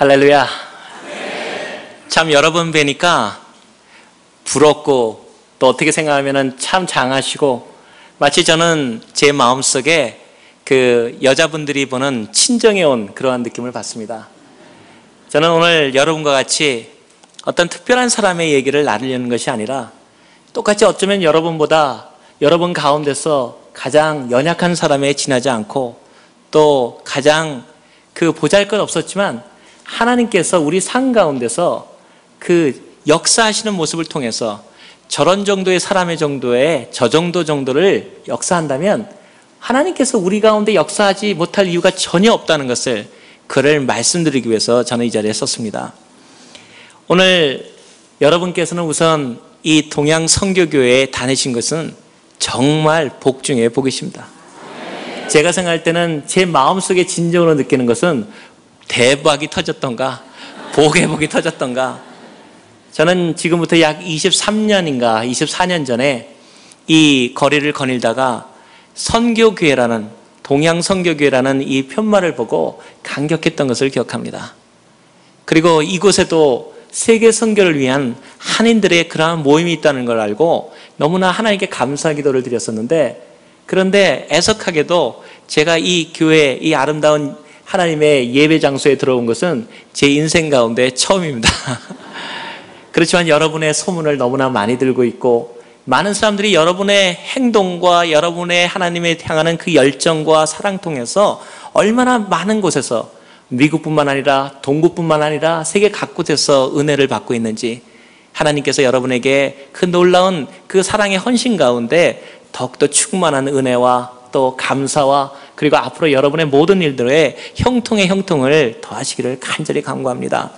할렐루야. 참 여러분 뵈니까 부럽고 또 어떻게 생각하면 참 장하시고 마치 저는 제 마음속에 그 여자분들이 보는 친정에 온 그러한 느낌을 받습니다. 저는 오늘 여러분과 같이 어떤 특별한 사람의 얘기를 나누려는 것이 아니라 똑같이 어쩌면 여러분보다 여러분 가운데서 가장 연약한 사람에 지나지 않고 또 가장 그 보잘것없었지만 하나님께서 우리 삶 가운데서 그 역사하시는 모습을 통해서 저런 정도의 사람의 정도의 저 정도를 역사한다면 하나님께서 우리 가운데 역사하지 못할 이유가 전혀 없다는 것을 그를 말씀드리기 위해서 저는 이 자리에 섰습니다. 오늘 여러분께서는 우선 이 동양 선교교회에 다니신 것은 정말 복 중에 복이십니다. 제가 생각할 때는 제 마음속에 진정으로 느끼는 것은 대박이 터졌던가 복의 복이 터졌던가. 저는 지금부터 약 23년인가 24년 전에 이 거리를 거닐다가 선교교회라는 동양 선교교회라는 이 편말을 보고 감격했던 것을 기억합니다. 그리고 이곳에도 세계 선교를 위한 한인들의 그러한 모임이 있다는 걸 알고 너무나 하나님께 감사 기도를 드렸었는데, 그런데 애석하게도 제가 이 교회, 이 아름다운 하나님의 예배 장소에 들어온 것은 제 인생 가운데 처음입니다. 그렇지만 여러분의 소문을 너무나 많이 들고 있고 많은 사람들이 여러분의 행동과 여러분의 하나님에 향하는 그 열정과 사랑 통해서 얼마나 많은 곳에서 미국뿐만 아니라 동구뿐만 아니라 세계 각곳에서 은혜를 받고 있는지, 하나님께서 여러분에게 그 놀라운 그 사랑의 헌신 가운데 더욱더 충만한 은혜와 또 감사와 그리고 앞으로 여러분의 모든 일들에 형통의 형통을 더하시기를 간절히 간구합니다.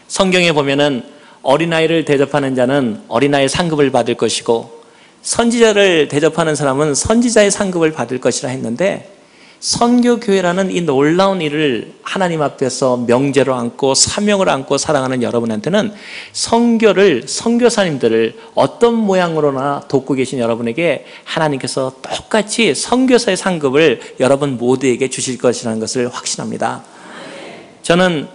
성경에 보면은 어린아이를 대접하는 자는 어린아이의 상급을 받을 것이고 선지자를 대접하는 사람은 선지자의 상급을 받을 것이라 했는데, 선교교회라는 이 놀라운 일을 하나님 앞에서 명제로 안고 사명을 안고 살아가는 여러분한테는 선교를, 선교사님들을 어떤 모양으로나 돕고 계신 여러분에게 하나님께서 똑같이 선교사의 상급을 여러분 모두에게 주실 것이라는 것을 확신합니다. 저는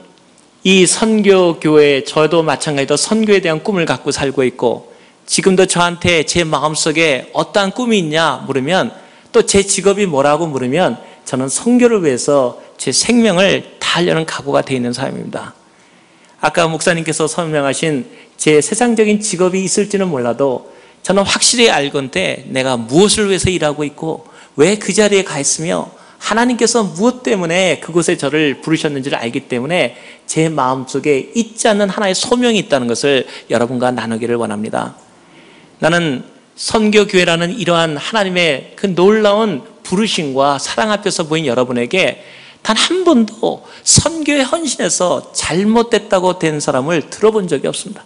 이 선교교회, 저도 마찬가지로 선교에 대한 꿈을 갖고 살고 있고, 지금도 저한테 제 마음속에 어떠한 꿈이 있냐 물으면, 또 제 직업이 뭐라고 물으면 저는 선교를 위해서 제 생명을 다하려는 각오가 되어 있는 사람입니다. 아까 목사님께서 설명하신 제 세상적인 직업이 있을지는 몰라도 저는 확실히 알건대 내가 무엇을 위해서 일하고 있고 왜 그 자리에 가 있으며 하나님께서 무엇 때문에 그곳에 저를 부르셨는지를 알기 때문에 제 마음속에 잊지 않는 하나의 소명이 있다는 것을 여러분과 나누기를 원합니다. 나는 선교교회라는 이러한 하나님의 그 놀라운 부르심과 사랑 앞에서 보인 여러분에게 단 한 번도 선교에 헌신해서 잘못됐다고 된 사람을 들어본 적이 없습니다.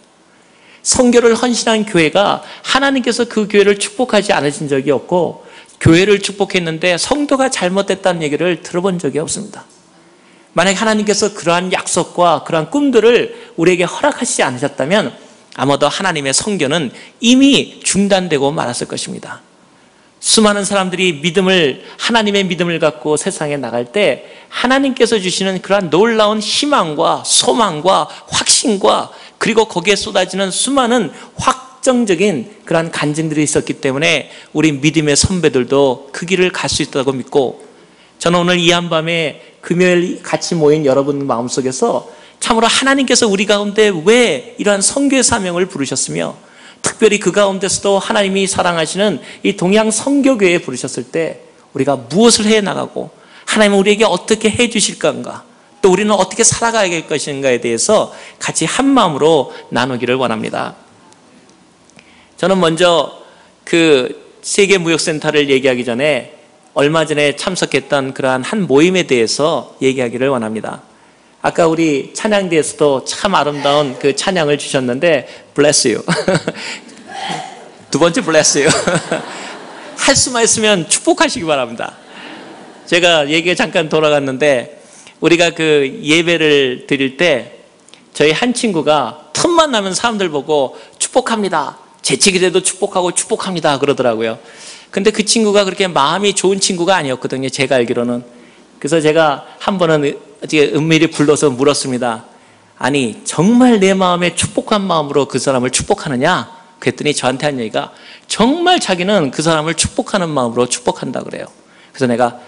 선교를 헌신한 교회가 하나님께서 그 교회를 축복하지 않으신 적이 없고, 교회를 축복했는데 성도가 잘못됐다는 얘기를 들어본 적이 없습니다. 만약 하나님께서 그러한 약속과 그러한 꿈들을 우리에게 허락하시지 않으셨다면 아마도 하나님의 선교는 이미 중단되고 말았을 것입니다. 수많은 사람들이 하나님의 믿음을 갖고 세상에 나갈 때 하나님께서 주시는 그러한 놀라운 희망과 소망과 확신과 그리고 거기에 쏟아지는 수많은 확정적인 그러한 간증들이 있었기 때문에 우리 믿음의 선배들도 그 길을 갈 수 있다고 믿고, 저는 오늘 이 한밤에 금요일 같이 모인 여러분 마음속에서 참으로 하나님께서 우리 가운데 왜 이러한 선교의 사명을 부르셨으며 특별히 그 가운데서도 하나님이 사랑하시는 이 동양 선교교회에 부르셨을 때 우리가 무엇을 해나가고 하나님은 우리에게 어떻게 해주실 건가, 또 우리는 어떻게 살아가야 할 것인가에 대해서 같이 한 마음으로 나누기를 원합니다. 저는 먼저 그 세계무역센터를 얘기하기 전에 얼마 전에 참석했던 그러한 한 모임에 대해서 얘기하기를 원합니다. 아까 우리 찬양대에서도 참 아름다운 그 찬양을 주셨는데 bless you. 두 번째 bless you. 할 수만 있으면 축복하시기 바랍니다. 제가 얘기가 잠깐 돌아갔는데, 우리가 그 예배를 드릴 때 저희 한 친구가 틈만 나면 사람들 보고 축복합니다, 재채기 돼도 축복하고 축복합니다 그러더라고요. 근데 그 친구가 그렇게 마음이 좋은 친구가 아니었거든요, 제가 알기로는. 그래서 제가 한 번은 은밀히 불러서 물었습니다. 아니 정말 내 마음에 축복한 마음으로 그 사람을 축복하느냐? 그랬더니 저한테 한 얘기가 정말 자기는 그 사람을 축복하는 마음으로 축복한다 그래요. 그래서 내가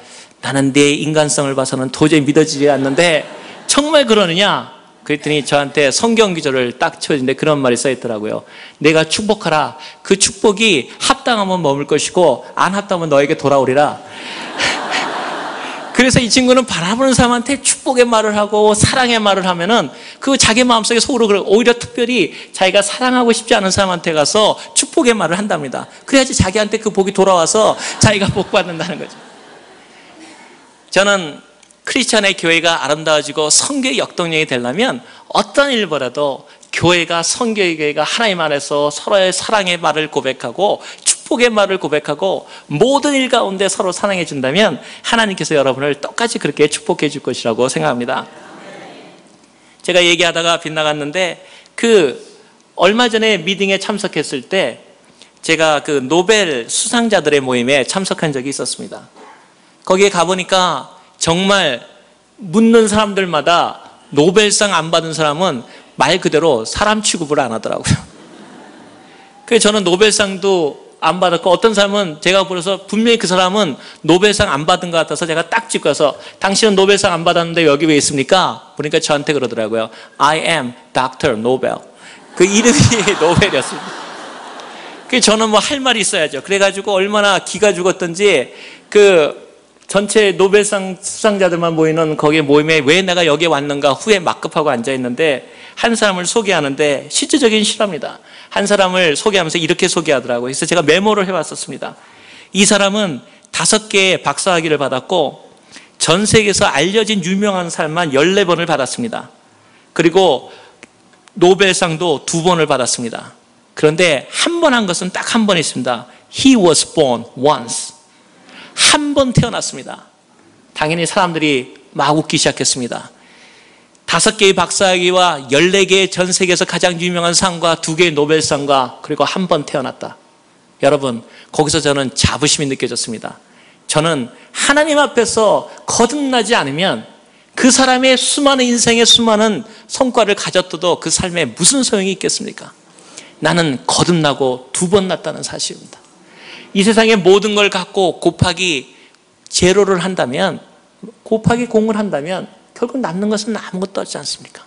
나는 내 인간성을 봐서는 도저히 믿어지지 않는데 정말 그러느냐? 그랬더니 저한테 성경 기절을 딱 쳐주는데 그런 말이 써있더라고요. 내가 축복하라. 그 축복이 합당하면 머물 것이고 안 합당하면 너에게 돌아오리라. 그래서 이 친구는 바라보는 사람한테 축복의 말을 하고 사랑의 말을 하면은 그 자기 마음속에 속으로 오히려 특별히 자기가 사랑하고 싶지 않은 사람한테 가서 축복의 말을 한답니다. 그래야지 자기한테 그 복이 돌아와서 자기가 복 받는다는 거죠. 저는 크리스찬의 교회가 아름다워지고 성교의 역동력이 되려면 어떤 일보다도 교회가 성교의 교회가 하나님 안에서 서로의 사랑의 말을 고백하고 축복의 말을 고백하고 모든 일 가운데 서로 사랑해 준다면 하나님께서 여러분을 똑같이 그렇게 축복해 줄 것이라고 생각합니다. 제가 얘기하다가 빗나갔는데 얼마 전에 미팅에 참석했을 때 제가 그 노벨 수상자들의 모임에 참석한 적이 있었습니다. 거기에 가보니까 정말 묻는 사람들마다 노벨상 안 받은 사람은 말 그대로 사람 취급을 안 하더라고요. 그래서 저는 노벨상도 안 받았고 어떤 사람은 제가 불러서 분명히 그 사람은 노벨상 안 받은 것 같아서 제가 딱 짚고 가서 당신은 노벨상 안 받았는데 여기 왜 있습니까? 보니까 저한테 그러더라고요. I am Dr. Nobel. 그 이름이 노벨이었습니다. 그래서 저는 뭐 할 말이 있어야죠. 그래가지고 얼마나 기가 죽었던지 전체 노벨상 수상자들만 모이는 거기에 모임에 왜 내가 여기에 왔는가 후에 막급하고 앉아있는데 한 사람을 소개하는데 실질적인 실화입니다. 한 사람을 소개하면서 이렇게 소개하더라고요. 그래서 제가 메모를 해왔었습니다. 이 사람은 5개의 박사학위를 받았고 전 세계에서 알려진 유명한 사람만 14번을 받았습니다. 그리고 노벨상도 2번을 받았습니다. 그런데 한 번 한 것은 딱 한 번 있습니다. He was born once. 한 번 태어났습니다. 당연히 사람들이 막 웃기 시작했습니다. 5개의 박사학위와 14개의 전 세계에서 가장 유명한 상과 2개의 노벨상과 그리고 한 번 태어났다. 여러분, 거기서 저는 자부심이 느껴졌습니다. 저는 하나님 앞에서 거듭나지 않으면 그 사람의 수많은 인생의 수많은 성과를 가졌어도 그 삶에 무슨 소용이 있겠습니까? 나는 거듭나고 2번 났다는 사실입니다. 이 세상의 모든 걸 갖고 곱하기 제로를 한다면, 곱하기 공을 한다면 결국 남는 것은 아무것도 없지 않습니까?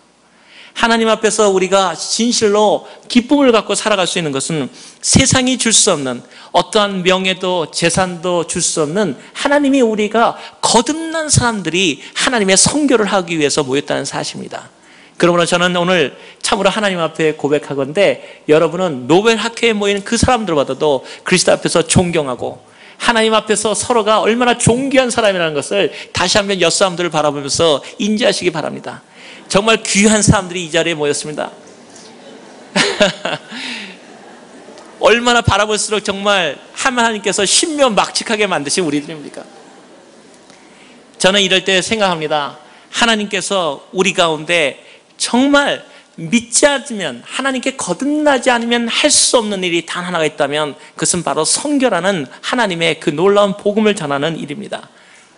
하나님 앞에서 우리가 진실로 기쁨을 갖고 살아갈 수 있는 것은 세상이 줄 수 없는 어떠한 명예도 재산도 줄 수 없는 하나님이 우리가 거듭난 사람들이 하나님의 선교를 하기 위해서 모였다는 사실입니다. 그러므로 저는 오늘 참으로 하나님 앞에 고백하건대 여러분은 노벨 학회에 모이는 그 사람들보다도 그리스도 앞에서 존경하고 하나님 앞에서 서로가 얼마나 존귀한 사람이라는 것을 다시 한번 옆 사람들을 바라보면서 인지하시기 바랍니다. 정말 귀한 사람들이 이 자리에 모였습니다. 얼마나 바라볼수록 정말 하나님께서 신묘막측하게 만드신 우리들입니까? 저는 이럴 때 생각합니다. 하나님께서 우리 가운데 정말 믿지 않으면, 하나님께 거듭나지 않으면 할 수 없는 일이 단 하나가 있다면 그것은 바로 선교라는 하나님의 그 놀라운 복음을 전하는 일입니다.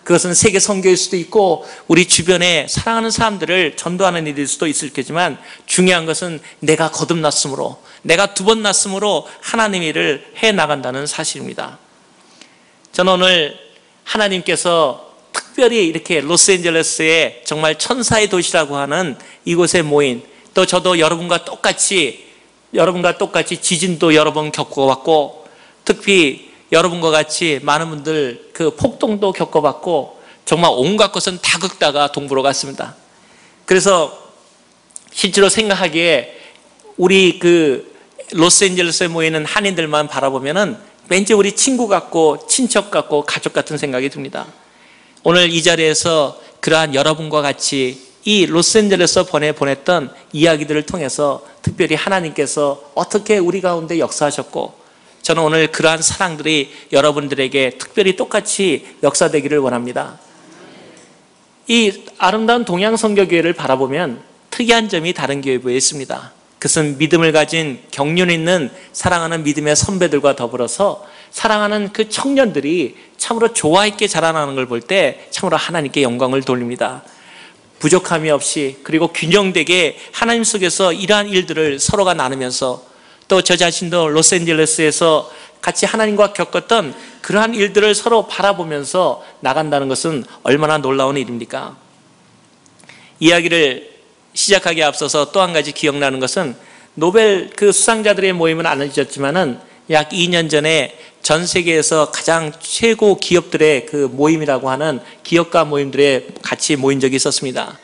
그것은 세계 선교일 수도 있고 우리 주변에 사랑하는 사람들을 전도하는 일일 수도 있을 테지만 중요한 것은 내가 거듭났으므로, 내가 2번 났으므로 하나님 일을 해나간다는 사실입니다. 저는 오늘 하나님께서 특별히 이렇게 로스앤젤레스의 정말 천사의 도시라고 하는 이곳에 모인, 또 저도 여러분과 똑같이 지진도 여러 번 겪어봤고 특히 여러분과 같이 많은 분들 그 폭동도 겪어봤고 정말 온갖 것은 다 겪다가 동부로 갔습니다. 그래서 실제로 생각하기에 우리 그 로스앤젤레스에 모이는 한인들만 바라보면은 왠지 우리 친구 같고 친척 같고 가족 같은 생각이 듭니다. 오늘 이 자리에서 그러한 여러분과 같이 이 로스앤젤레스에 보냈던 이야기들을 통해서 특별히 하나님께서 어떻게 우리 가운데 역사하셨고 저는 오늘 그러한 사랑들이 여러분들에게 특별히 똑같이 역사되기를 원합니다. 이 아름다운 동양선교교회를 바라보면 특이한 점이 다른 교회부에 있습니다. 그것은 믿음을 가진 경륜 있는 사랑하는 믿음의 선배들과 더불어서 사랑하는 그 청년들이 참으로 조화 있게 자라나는 걸 볼 때 참으로 하나님께 영광을 돌립니다. 부족함이 없이 그리고 균형되게 하나님 속에서 이러한 일들을 서로가 나누면서 또 저 자신도 로스앤젤레스에서 같이 하나님과 겪었던 그러한 일들을 서로 바라보면서 나간다는 것은 얼마나 놀라운 일입니까? 이야기를 시작하기에 앞서서 또 한 가지 기억나는 것은 노벨 그 수상자들의 모임은 안 잊었지만은 약 2년 전에 전 세계에서 가장 최고 기업들의 그 모임이라고 하는 기업가 모임들에 같이 모인 적이 있었습니다.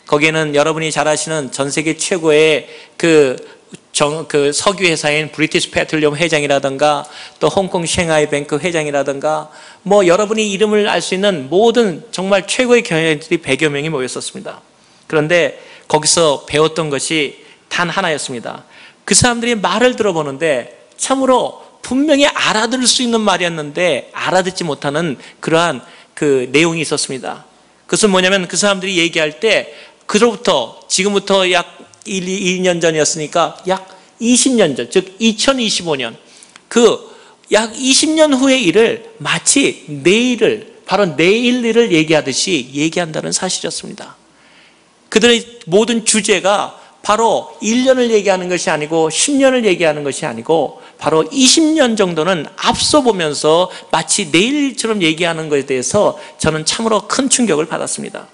거기에는 여러분이 잘 아시는 전 세계 최고의 그 석유 회사인 브리티시 페트롤리엄 회장이라든가 또 홍콩 셴하이 뱅크 회장이라든가 뭐 여러분이 이름을 알 수 있는 모든 정말 최고의 경영자들이 100여 명이 모였었습니다. 그런데 거기서 배웠던 것이 단 하나였습니다. 그 사람들이 말을 들어보는데 참으로 분명히 알아들을 수 있는 말이었는데 알아듣지 못하는 그러한 그 내용이 있었습니다. 그것은 뭐냐면 그 사람들이 얘기할 때 그로부터 지금부터 약 2년 전이었으니까 약 20년 전, 즉 2025년 그 약 20년 후의 일을 마치 내일을 바로 내일 일을 얘기하듯이 얘기한다는 사실이었습니다. 그들의 모든 주제가 바로 1년을 얘기하는 것이 아니고 10년을 얘기하는 것이 아니고 바로 20년 정도는 앞서 보면서 마치 내일처럼 얘기하는 것에 대해서 저는 참으로 큰 충격을 받았습니다.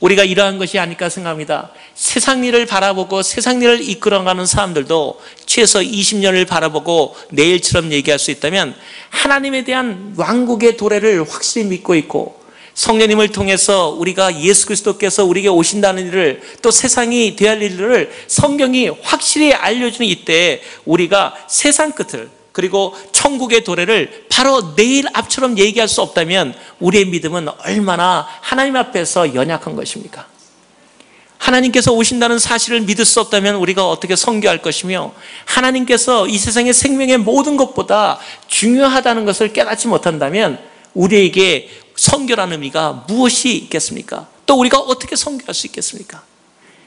우리가 이러한 것이 아닐까 생각합니다. 세상 일을 바라보고 세상 일을 이끌어가는 사람들도 최소 20년을 바라보고 내일처럼 얘기할 수 있다면 하나님에 대한 왕국의 도래를 확실히 믿고 있고 성령님을 통해서 우리가 예수 그리스도께서 우리에게 오신다는 일을 또 세상이 되어야 할 일을 성경이 확실히 알려주는 이때에 우리가 세상 끝을 그리고 천국의 도래를 바로 내일 앞처럼 얘기할 수 없다면 우리의 믿음은 얼마나 하나님 앞에서 연약한 것입니까? 하나님께서 오신다는 사실을 믿을 수 없다면 우리가 어떻게 선교할 것이며 하나님께서 이 세상의 생명의 모든 것보다 중요하다는 것을 깨닫지 못한다면 우리에게 선교라는 의미가 무엇이 있겠습니까? 또 우리가 어떻게 선교할 수 있겠습니까?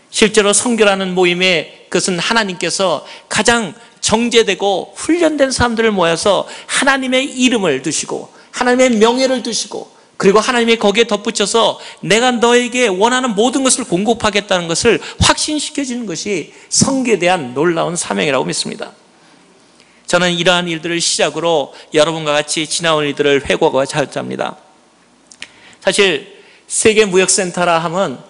실제로 선교라는 모임에 그것은 하나님께서 가장 정제되고 훈련된 사람들을 모여서 하나님의 이름을 두시고 하나님의 명예를 두시고 그리고 하나님이 거기에 덧붙여서 내가 너에게 원하는 모든 것을 공급하겠다는 것을 확신시켜주는 것이 선교에 대한 놀라운 사명이라고 믿습니다. 저는 이러한 일들을 시작으로 여러분과 같이 지나온 일들을 회고하고 자합니다. 사실 세계무역센터라 하면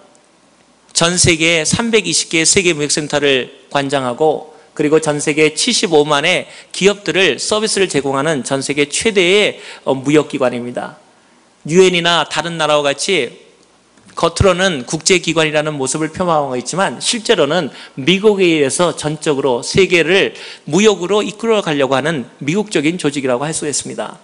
전 세계에 320개의 세계무역센터를 관장하고 그리고 전 세계 75만의 기업들을 서비스를 제공하는 전 세계 최대의 무역기관입니다. 유엔이나 다른 나라와 같이 겉으로는 국제기관이라는 모습을 표방하고 있지만 실제로는 미국에 의해서 전적으로 세계를 무역으로 이끌어 가려고 하는 미국적인 조직이라고 할 수 있습니다.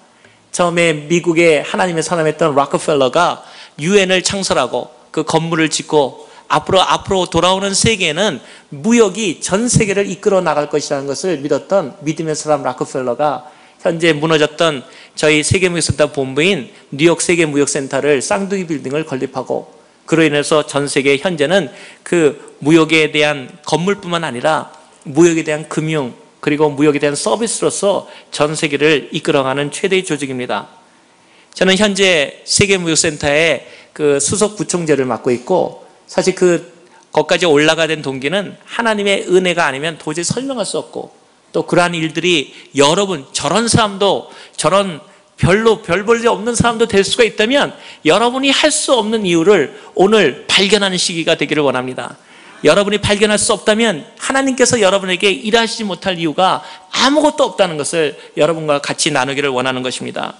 처음에 미국에 하나님의 사람이었던 락커펠러가 유엔을 창설하고 그 건물을 짓고 앞으로 돌아오는 세계에는 무역이 전 세계를 이끌어 나갈 것이라는 것을 믿었던 믿음의 사람 락커펠러가 현재 무너졌던 저희 세계무역센터 본부인 뉴욕 세계무역센터를 쌍둥이 빌딩을 건립하고 그로 인해서 전 세계 현재는 그 무역에 대한 건물뿐만 아니라 무역에 대한 금융 그리고 무역에 대한 서비스로서 전 세계를 이끌어가는 최대의 조직입니다. 저는 현재 세계무역센터의 그 수석 부총재를 맡고 있고 사실 거기까지 올라가 된 동기는 하나님의 은혜가 아니면 도저히 설명할 수 없고 또 그러한 일들이 여러분 저런 사람도 저런 별로 별 볼 일 없는 사람도 될 수가 있다면 여러분이 할 수 없는 이유를 오늘 발견하는 시기가 되기를 원합니다. 여러분이 발견할 수 없다면 하나님께서 여러분에게 일하시지 못할 이유가 아무것도 없다는 것을 여러분과 같이 나누기를 원하는 것입니다.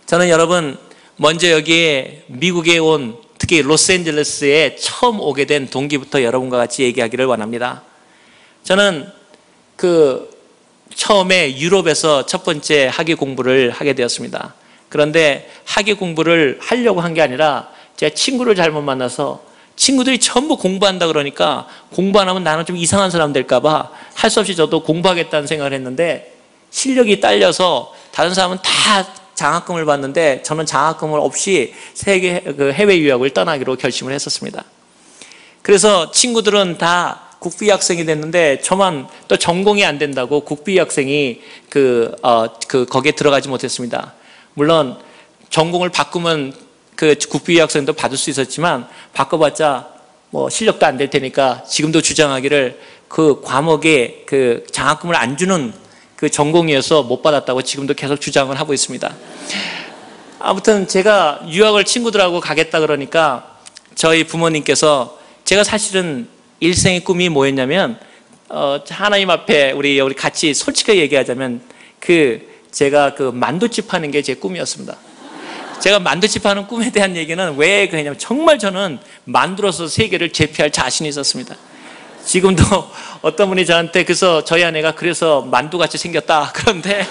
저는 여러분 먼저 여기에 미국에 온 특히 로스앤젤레스에 처음 오게 된 동기부터 여러분과 같이 얘기하기를 원합니다. 저는 처음에 유럽에서 첫 번째 학위 공부를 하게 되었습니다. 그런데 학위 공부를 하려고 한 게 아니라 제가 친구를 잘못 만나서 친구들이 전부 공부한다 그러니까 공부 안 하면 나는 좀 이상한 사람 될까 봐 할 수 없이 저도 공부하겠다는 생각을 했는데 실력이 딸려서 다른 사람은 다 장학금을 받는데 저는 장학금을 없이 해외 유학을 떠나기로 결심을 했었습니다. 그래서 친구들은 다 국비 학생이 됐는데 저만 또 전공이 안 된다고 국비 학생이 거기에 들어가지 못했습니다. 물론 전공을 바꾸면 그 국비 학생도 받을 수 있었지만 바꿔봤자 뭐 실력도 안 될 테니까 지금도 주장하기를 그 과목에 그 장학금을 안 주는 그 전공이어서 못 받았다고 지금도 계속 주장을 하고 있습니다. 아무튼 제가 유학을 친구들하고 가겠다 그러니까 저희 부모님께서 제가 사실은 일생의 꿈이 뭐였냐면 하나님 앞에 우리 같이 솔직하게 얘기하자면 제가 그 만두집 하는 게 제 꿈이었습니다. 제가 만두집 하는 꿈에 대한 얘기는 왜 그러냐면 정말 저는 만두로서 세계를 제패할 자신이 있었습니다. 지금도 어떤 분이 저한테 그래서 저희 아내가 그래서 만두같이 생겼다 그런데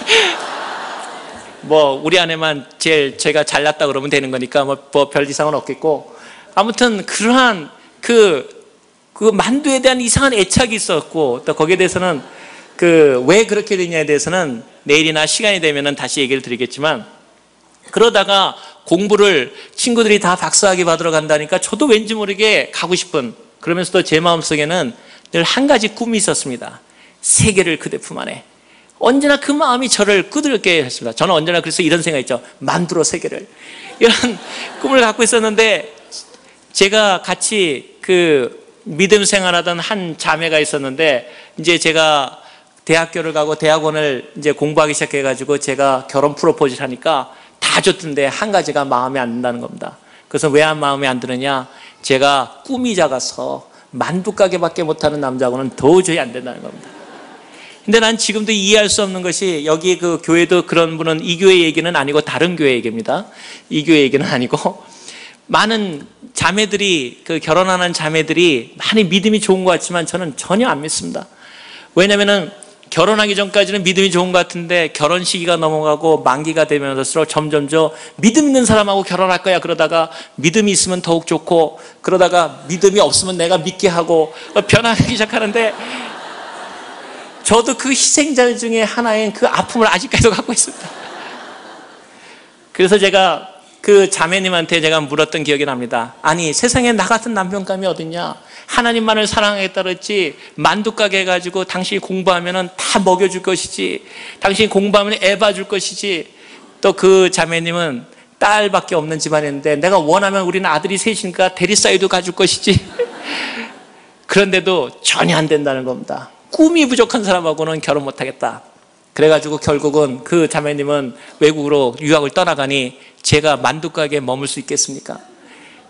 뭐 우리 아내만 제가 잘났다 그러면 되는 거니까 뭐 별 이상은 없겠고 아무튼 그러한 그 만두에 대한 이상한 애착이 있었고 또 거기에 대해서는 왜 그렇게 되냐에 대해서는 내일이나 시간이 되면은 다시 얘기를 드리겠지만 그러다가 공부를 친구들이 다 박사학위 받으러 간다니까 저도 왠지 모르게 가고 싶은 그러면서도 제 마음속에는 늘 한 가지 꿈이 있었습니다. 세계를 그대 품 안에. 언제나 그 마음이 저를 끄들게 했습니다. 저는 언제나 그래서 이런 생각했죠. 만두로 세계를. 이런 꿈을 갖고 있었는데 제가 같이 믿음 생활하던 한 자매가 있었는데 이제 제가 대학교를 가고 대학원을 이제 공부하기 시작해가지고 제가 결혼 프로포즈를 하니까 다 줬던데 한 가지가 마음에 안 든다는 겁니다. 그래서 왜 마음에 안 드느냐? 제가 꿈이 작아서 만두 가게밖에 못하는 남자하고는 도저히 안 된다는 겁니다. 근데 난 지금도 이해할 수 없는 것이 여기 그 교회도 그런 분은 이 교회 얘기는 아니고 다른 교회 얘기입니다. 이 교회 얘기는 아니고 많은 자매들이 결혼하는 자매들이 많이 믿음이 좋은 것 같지만 저는 전혀 안 믿습니다. 왜냐면은 결혼하기 전까지는 믿음이 좋은 것 같은데 결혼 시기가 넘어가고 만기가 되면서 점점 믿음 있는 사람하고 결혼할 거야 그러다가 믿음이 있으면 더욱 좋고 그러다가 믿음이 없으면 내가 믿게 하고 변하기 시작하는데 저도 그 희생자 중에 하나인 그 아픔을 아직까지도 갖고 있습니다. 그래서 제가 그 자매님한테 제가 물었던 기억이 납니다. 아니 세상에 나 같은 남편감이 어딨냐? 하나님만을 사랑하겠다 그랬지 만두 가게 해가지고 당신이 공부하면 다 먹여줄 것이지 당신이 공부하면 애 봐줄 것이지 또 그 자매님은 딸밖에 없는 집안인데 내가 원하면 우리는 아들이 셋이니까 대리사이도 가줄 것이지 그런데도 전혀 안 된다는 겁니다. 꿈이 부족한 사람하고는 결혼 못하겠다. 그래가지고 결국은 그 자매님은 외국으로 유학을 떠나가니 제가 만두 가게에 머물 수 있겠습니까?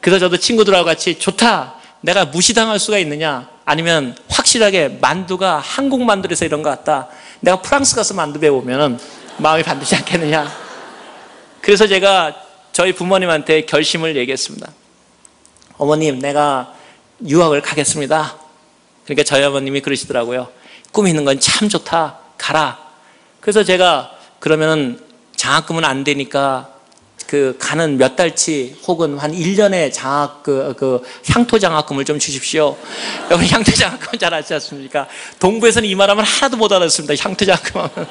그래서 저도 친구들하고 같이 좋다. 내가 무시당할 수가 있느냐? 아니면 확실하게 만두가 한국 만두에서 이런 것 같다. 내가 프랑스 가서 만두 배우면 마음이 반드시 않겠느냐? 그래서 제가 저희 부모님한테 결심을 얘기했습니다. 어머님, 내가 유학을 가겠습니다. 그러니까 저희 어머님이 그러시더라고요. 꿈 있는 건 참 좋다. 가라. 그래서 제가 그러면은 장학금은 안 되니까 가는 몇 달치 혹은 한 1년의 향토 장학금을 좀 주십시오. 여러분 향토 장학금 잘 아시지 않습니까? 동부에서는 이 말하면 하나도 못 알아듣습니다. 향토 장학금 하면.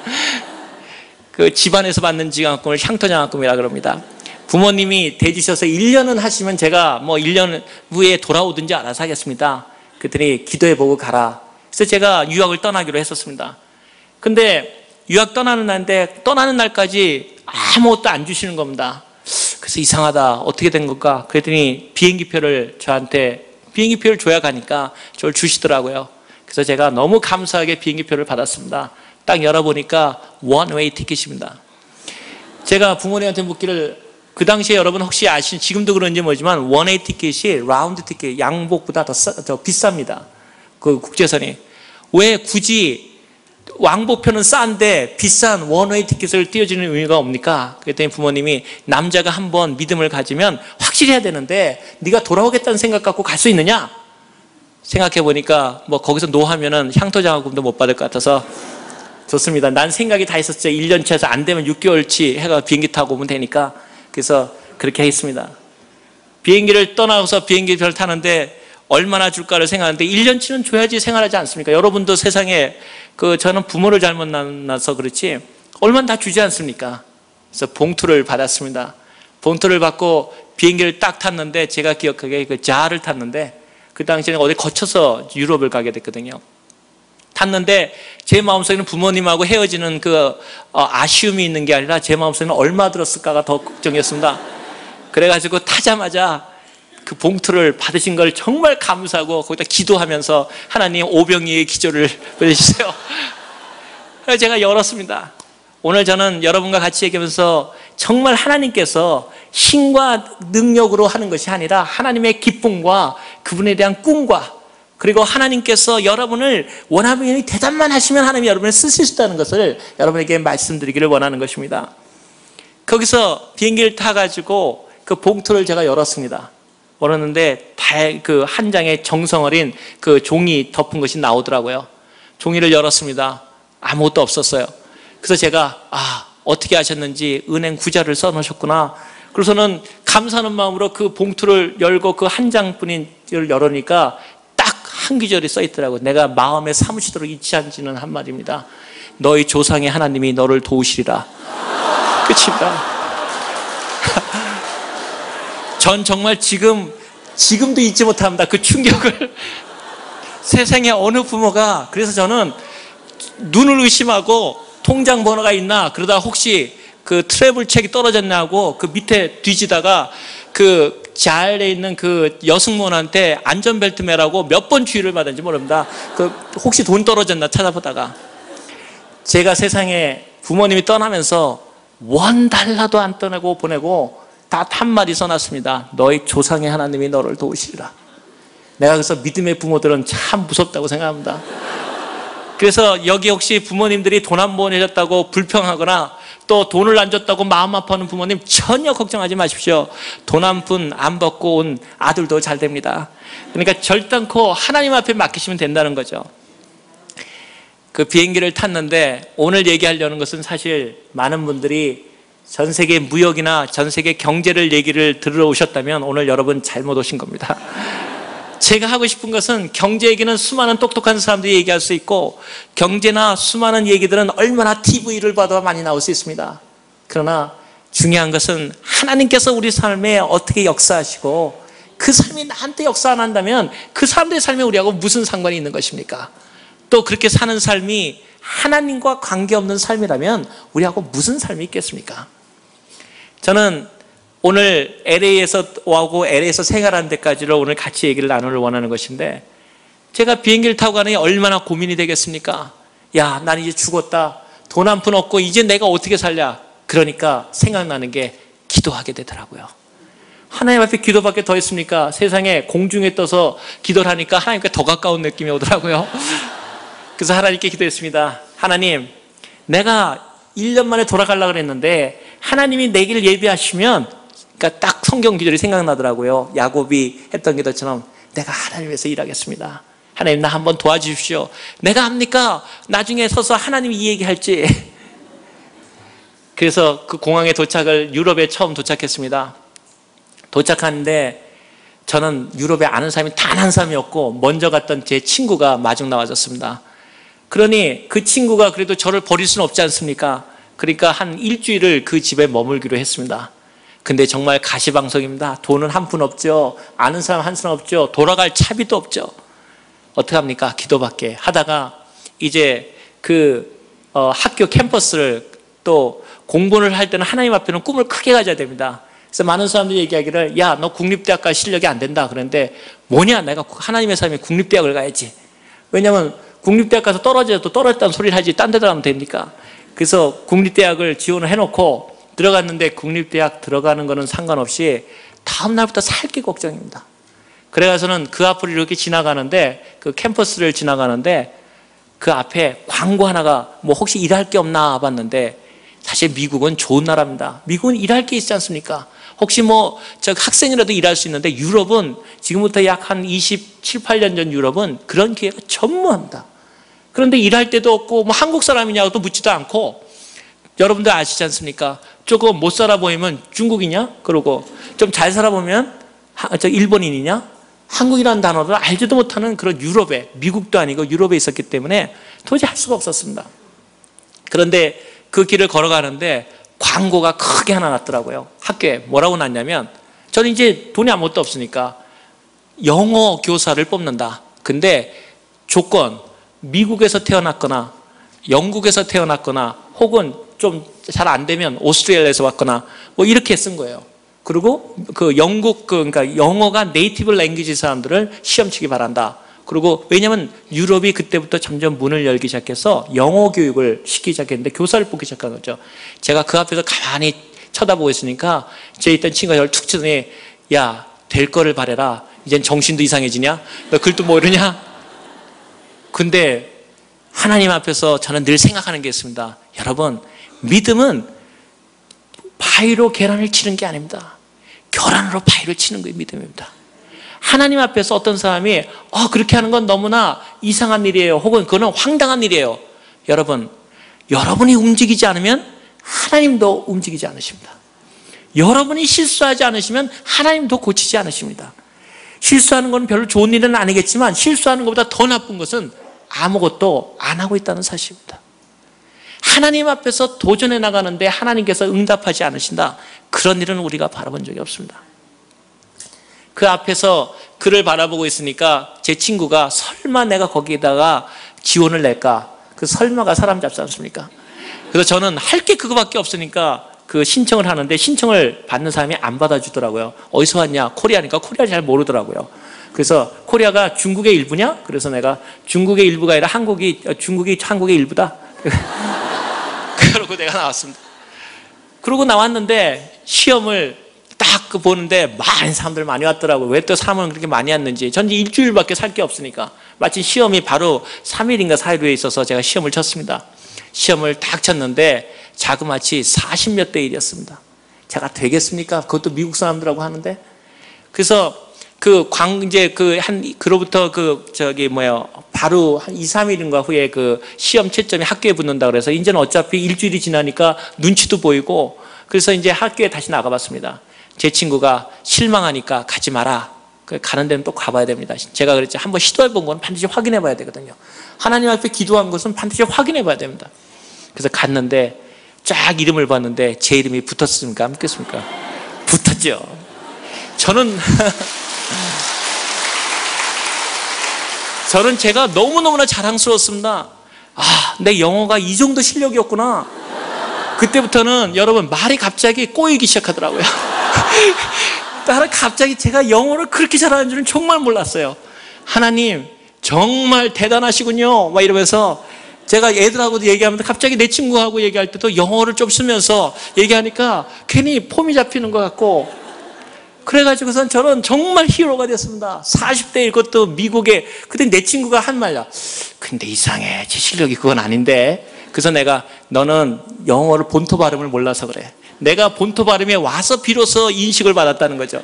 집안에서 받는 장학금을 향토 장학금이라 그럽니다. 부모님이 대주셔서 1년은 하시면 제가 뭐 1년 후에 돌아오든지 알아서 하겠습니다. 그랬더니 기도해보고 가라. 그래서 제가 유학을 떠나기로 했었습니다. 근데 유학 떠나는 날까지 아무것도 안 주시는 겁니다. 그래서 이상하다. 어떻게 된 걸까? 그랬더니 비행기표를 줘야 가니까 저를 주시더라고요. 그래서 제가 너무 감사하게 비행기표를 받았습니다. 딱 열어보니까 원웨이 티켓입니다. 제가 부모님한테 묻기를 그 당시에 여러분 혹시 지금도 그런지 모르지만 원웨이 티켓이 라운드 티켓, 양복보다 더 비쌉니다. 그 국제선이. 왜 굳이 왕복표는 싼데 비싼 원웨이 티켓을 띄워주는 의미가 뭡니까? 그랬더니 부모님이 남자가 한번 믿음을 가지면 확실히 해야 되는데 네가 돌아오겠다는 생각 갖고 갈 수 있느냐? 생각해 보니까 뭐 거기서 노하면은 향토장학금도 못 받을 것 같아서 좋습니다. 난 생각이 다 있었죠. 1년치에서 안 되면 6개월치 해가 비행기 타고 오면 되니까. 그래서 그렇게 했습니다. 비행기를 떠나서 비행기표를 타는데 얼마나 줄까를 생각하는데 1년치는 줘야지 생활하지 않습니까? 여러분도 세상에 저는 부모를 잘못 만나서 그렇지 얼마나 다 주지 않습니까? 그래서 봉투를 받았습니다. 봉투를 받고 비행기를 딱 탔는데 제가 기억하기에 자를 탔는데 그 당시에는 어디 거쳐서 유럽을 가게 됐거든요. 탔는데 제 마음속에는 부모님하고 헤어지는 아쉬움이 있는 게 아니라 제 마음속에는 얼마 들었을까가 더 걱정이었습니다. 그래가지고 타자마자 그 봉투를 받으신 걸 정말 감사하고 거기다 기도하면서 하나님 오병이의 기조를 보여주세요. 그래서 제가 열었습니다. 오늘 저는 여러분과 같이 얘기하면서 정말 하나님께서 힘과 능력으로 하는 것이 아니라 하나님의 기쁨과 그분에 대한 꿈과 그리고 하나님께서 여러분을 원하면 대답만 하시면 하나님이 여러분을 쓰실 수 있다는 것을 여러분에게 말씀드리기를 원하는 것입니다. 거기서 비행기를 타가지고 그 봉투를 제가 열었습니다. 열었는데 그 한 장의 정성어린 그 종이 덮은 것이 나오더라고요. 종이를 열었습니다. 아무것도 없었어요. 그래서 제가 어떻게 하셨는지 은행 구자를 써놓으셨구나. 그래서는 감사하는 마음으로 그 봉투를 열고 그 한 장뿐인 걸 열으니까 딱 한 구절이 써있더라고요. 내가 마음에 사무치도록 잊지 않지는 한마디입니다. 너희 조상의 하나님이 너를 도우시리라. 끝입니다. 전 정말 지금도 잊지 못합니다. 그 충격을. 세상에 어느 부모가, 그래서 저는 눈을 의심하고 통장 번호가 있나, 그러다 혹시 그 트래블 책이 떨어졌냐고 그 밑에 뒤지다가 그 자리에 있는 그 여승무원한테 안전벨트 매라고 몇 번 주의를 받았는지 모릅니다. 그 혹시 돈 떨어졌나 찾아보다가. 제가 세상에 부모님이 떠나면서 $1도 안 떠내고 보내고 딱 한마디 써놨습니다. 너희 조상의 하나님이 너를 도우시리라. 내가 그래서 믿음의 부모들은 참 무섭다고 생각합니다. 그래서 여기 혹시 부모님들이 돈 안 보내셨다고 불평하거나 또 돈을 안 줬다고 마음 아파하는 부모님 전혀 걱정하지 마십시오. 돈 한 푼 안 받고 온 아들도 잘 됩니다. 그러니까 절단코 하나님 앞에 맡기시면 된다는 거죠. 그 비행기를 탔는데 오늘 얘기하려는 것은 사실 많은 분들이 전 세계 무역이나 전 세계 경제를 얘기를 들으러 오셨다면 오늘 여러분 잘못 오신 겁니다. 제가 하고 싶은 것은 경제 얘기는 수많은 똑똑한 사람들이 얘기할 수 있고 경제나 수많은 얘기들은 얼마나 TV를 봐도 많이 나올 수 있습니다. 그러나 중요한 것은 하나님께서 우리 삶에 어떻게 역사하시고 그 삶이 나한테 역사 안 한다면 그 사람들의 삶에 우리하고 무슨 상관이 있는 것입니까? 또 그렇게 사는 삶이 하나님과 관계없는 삶이라면 우리하고 무슨 삶이 있겠습니까? 저는 오늘 LA에서 오고 LA에서 생활하는 데까지를 오늘 같이 얘기를 나누를 원하는 것인데 제가 비행기를 타고 가니 얼마나 고민이 되겠습니까? 야, 난 이제 죽었다. 돈 한 푼 없고 이제 내가 어떻게 살냐? 그러니까 생각나는 게 기도하게 되더라고요. 하나님 앞에 기도밖에 더 있습니까? 세상에 공중에 떠서 기도를 하니까 하나님께 더 가까운 느낌이 오더라고요. 그래서 하나님께 기도했습니다. 하나님, 내가 1년 만에 돌아가려고 그랬는데 하나님이 내 길을 예비하시면 그러니까 딱 성경 기절이 생각나더라고요. 야곱이 했던 기도처럼 내가 하나님 위해서 일하겠습니다. 하나님 나 한번 도와주십시오. 내가 합니까? 나중에 서서 하나님이 이 얘기할지. 그래서 그 공항에 유럽에 처음 도착했습니다. 도착하는데 저는 유럽에 아는 사람이 단 한 사람이 없고 먼저 갔던 제 친구가 마중 나와줬습니다. 그러니 그 친구가 그래도 저를 버릴 수는 없지 않습니까? 그러니까 한 일주일을 그 집에 머물기로 했습니다. 근데 정말 가시방석입니다. 돈은 한 푼 없죠. 아는 사람 한 사람 없죠. 돌아갈 차비도 없죠. 어떡합니까? 기도밖에 하다가 이제 학교 캠퍼스를 또 공부를 할 때는 하나님 앞에는 꿈을 크게 가져야 됩니다. 그래서 많은 사람들이 얘기하기를 야, 너 국립대학 갈 실력이 안 된다. 그런데 뭐냐? 내가 하나님의 삶에 국립대학을 가야지. 왜냐하면 국립대학 가서 떨어져도 떨어졌다는 소리를 하지 딴 데 들어가면 됩니까? 그래서 국립대학을 지원을 해놓고 들어갔는데 국립대학 들어가는 거는 상관없이 다음 날부터 살기 걱정입니다. 그래가서는 그 앞을 이렇게 지나가는데 그 캠퍼스를 지나가는데 그 앞에 광고 하나가 뭐 혹시 일할 게 없나 봤는데 사실 미국은 좋은 나라입니다. 미국은 일할 게 있지 않습니까? 혹시 뭐 저 학생이라도 일할 수 있는데 유럽은 지금부터 약 한 27, 8년 전 유럽은 그런 기회가 전무합니다. 그런데 일할 데도 없고 뭐 한국 사람이냐고도 묻지도 않고 여러분들 아시지 않습니까? 조금 못 살아 보이면 중국이냐? 그러고 좀 잘 살아 보면 일본인이냐? 한국이라는 단어를 알지도 못하는 그런 유럽에, 미국도 아니고 유럽에 있었기 때문에 도저히 할 수가 없었습니다. 그런데 그 길을 걸어가는데 광고가 크게 하나 났더라고요. 학교에 뭐라고 났냐면 저는 이제 돈이 아무것도 없으니까 영어 교사를 뽑는다. 근데 조건 미국에서 태어났거나 영국에서 태어났거나 혹은 좀 잘 안 되면 오스트레일리아에서 왔거나 뭐 이렇게 쓴 거예요. 그리고 그 영국 그러니까 영어가 네이티브 랭귀지 사람들을 시험 치기 바란다. 그리고 왜냐면 유럽이 그때부터 점점 문을 열기 시작해서 영어 교육을 시키기 시작했는데 교사를 뽑기 시작한 거죠. 제가 그 앞에서 가만히 쳐다보고 있으니까 제 있던 친구가 저를 툭 치더니 야, 될 거를 바래라. 이젠 정신도 이상해지냐? 너 글도 모르냐? 근데 하나님 앞에서 저는 늘 생각하는 게 있습니다. 여러분, 믿음은 바위로 계란을 치는 게 아닙니다. 계란으로 바위를 치는 게 믿음입니다. 하나님 앞에서 어떤 사람이 그렇게 하는 건 너무나 이상한 일이에요. 혹은 그거는 황당한 일이에요. 여러분, 여러분이 움직이지 않으면 하나님도 움직이지 않으십니다. 여러분이 실수하지 않으시면 하나님도 고치지 않으십니다. 실수하는 건 별로 좋은 일은 아니겠지만 실수하는 것보다 더 나쁜 것은 아무것도 안 하고 있다는 사실입니다. 하나님 앞에서 도전해 나가는데 하나님께서 응답하지 않으신다. 그런 일은 우리가 바라본 적이 없습니다. 그 앞에서 그를 바라보고 있으니까 제 친구가 설마 내가 거기에다가 지원을 낼까? 그 설마가 사람 잡지 않습니까? 그래서 저는 할 게 그거밖에 없으니까 그 신청을 하는데 신청을 받는 사람이 안 받아주더라고요. 어디서 왔냐? 코리아니까 코리아를 잘 모르더라고요. 그래서 코리아가 중국의 일부냐? 그래서 내가 중국의 일부가 아니라 중국이 한국의 일부다. 그러고 내가 나왔습니다. 그러고 나왔는데 시험을 딱 보는데 많은 사람들 많이 왔더라고요. 왜 또 사람은 그렇게 많이 왔는지. 전 일주일밖에 살 게 없으니까. 마침 시험이 바로 3일인가 4일 후에 있어서 제가 시험을 쳤습니다. 시험을 딱 쳤는데 자그마치 40몇 대 1이었습니다. 제가 되겠습니까? 그것도 미국 사람들하고 하는데. 그래서 그로부터 바로 한 2, 3일인가 후에 그 시험 채점이 학교에 붙는다 그래서 이제는 어차피 일주일이 지나니까 눈치도 보이고 그래서 이제 학교에 다시 나가봤습니다. 제 친구가 실망하니까 가지 마라. 가는 데는 또 가봐야 됩니다. 제가 그랬지 한번 시도해본 건 반드시 확인해 봐야 되거든요. 하나님 앞에 기도한 것은 반드시 확인해 봐야 됩니다. 그래서 갔는데 쫙 이름을 봤는데 제 이름이 붙었습니까? 안 붙겠습니까? 붙었죠. 저는 제가 너무너무나 자랑스러웠습니다. 내 영어가 이 정도 실력이었구나. 그때부터는 여러분 말이 갑자기 꼬이기 시작하더라고요. 나는 갑자기 제가 영어를 그렇게 잘하는 줄은 정말 몰랐어요. 하나님 정말 대단하시군요. 막 이러면서 제가 애들하고도 얘기하면서 갑자기 내 친구하고 얘기할 때도 영어를 좀 쓰면서 얘기하니까 괜히 폼이 잡히는 것 같고 그래가지고선 저는 정말 히어로가 됐습니다. 40대일 것도 미국에. 그때 내 친구가 한 말이야. 근데 이상해. 제 실력이 그건 아닌데. 그래서 내가 너는 영어를 본토 발음을 몰라서 그래. 내가 본토 발음에 와서 비로소 인식을 받았다는 거죠.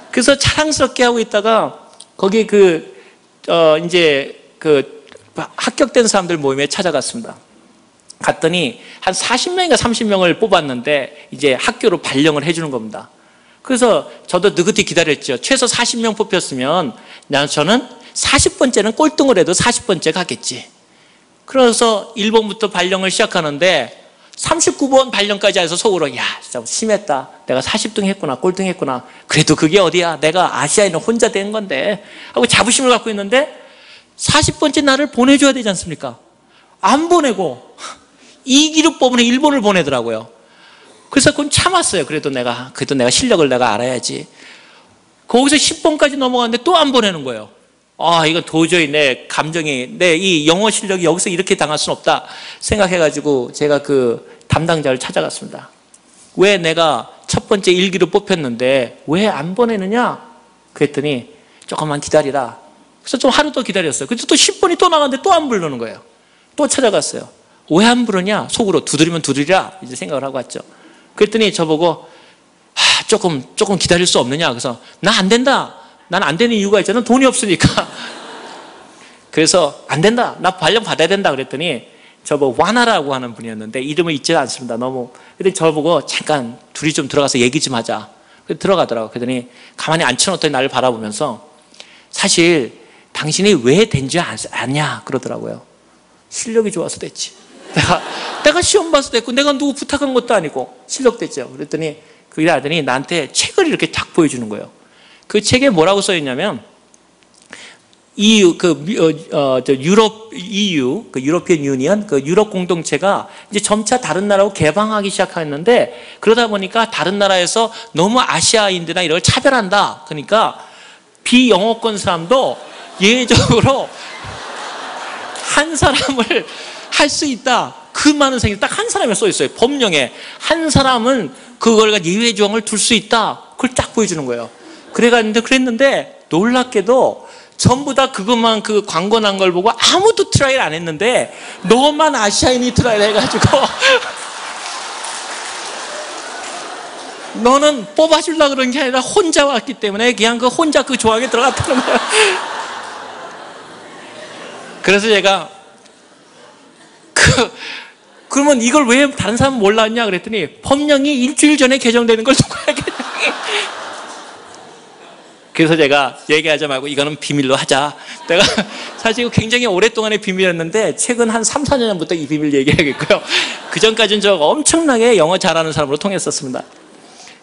그래서 자랑스럽게 하고 있다가 거기 합격된 사람들 모임에 찾아갔습니다. 갔더니 한 40명인가 30명을 뽑았는데 이제 학교로 발령을 해주는 겁니다. 그래서 저도 느긋히 기다렸죠. 최소 40명 뽑혔으면 저는 40번째는 꼴등을 해도 40번째 가겠지. 그래서 1번부터 발령을 시작하는데 39번 발령까지 해서 속으로 야 진짜 심했다. 내가 40등 했구나. 꼴등 했구나. 그래도 그게 어디야. 내가 아시아에는 혼자 된 건데 하고 자부심을 갖고 있는데 40번째 나를 보내줘야 되지 않습니까? 안 보내고 2기로 뽑으면 1번을 보내더라고요. 그래서 그건 참았어요. 그래도 내가 실력을 내가 알아야지. 거기서 10번까지 넘어갔는데 또 안 보내는 거예요. 이거 도저히 내 이 영어 실력이 여기서 이렇게 당할 수는 없다 생각해가지고 제가 그 담당자를 찾아갔습니다. 왜 내가 첫 번째 1기로 뽑혔는데 왜 안 보내느냐? 그랬더니 조금만 기다리라. 그래서 좀 하루 더 기다렸어요. 그래서 또 10번이 또 나갔는데 또 안 부르는 거예요. 또 찾아갔어요. 왜 안 부르냐? 속으로 두드리면 두드리라 이제 생각을 하고 왔죠. 그랬더니 저보고 조금 기다릴 수 없느냐? 그래서 나 안 된다. 난 안 되는 이유가 있잖아. 돈이 없으니까. 그래서 안 된다. 나 발령 받아야 된다. 그랬더니 저보고 와나라고 하는 분이었는데 이름을 잊지 않습니다. 너무. 근데 저보고 잠깐 둘이 좀 들어가서 얘기 좀 하자. 그래서 들어가더라고. 그랬더니 가만히 앉혀놓더니 나를 바라보면서 사실 당신이 왜 된지 아냐? 그러더라고요. 실력이 좋아서 됐지. 내가 시험 봐서 됐고 내가 누구 부탁한 것도 아니고 실력 됐죠. 그랬더니 그 아들이 나한테 책을 이렇게 딱 보여주는 거예요. 그 책에 뭐라고 써있냐면 유럽 EU, 그 유로피언 유니언, 그 유럽 공동체가 이제 점차 다른 나라하고 개방하기 시작했는데, 그러다 보니까 다른 나라에서 너무 아시아인들이나 이걸 차별한다. 그러니까 비영어권 사람도 예외적으로 한 사람을 할 수 있다. 그 많은 생각 딱 한 사람이 써 있어요. 법령에 한 사람은 그걸 예외 조항을 둘 수 있다. 그걸 딱 보여주는 거예요. 그랬는데 놀랍게도 전부 다 그것만 그 광고 난 걸 보고 아무도 트라이를 안 했는데 너만 아시아인이 트라이를 해가지고 너는 뽑아주려고 그런 게 아니라 혼자 왔기 때문에 그냥 그 혼자 그 조항에 들어갔다는 거야. 그래서 제가 그러면 이걸 왜 다른 사람은 몰랐냐 그랬더니 법령이 일주일 전에 개정되는 걸 누가 알겠냐. 그래서 제가 얘기하지 말고 이거는 비밀로 하자. 내가 사실 이거 굉장히 오랫동안의 비밀이었는데 최근 한 3, 4년 전부터 이 비밀 얘기하겠고요. 그 전까지는 저 엄청나게 영어 잘하는 사람으로 통했었습니다.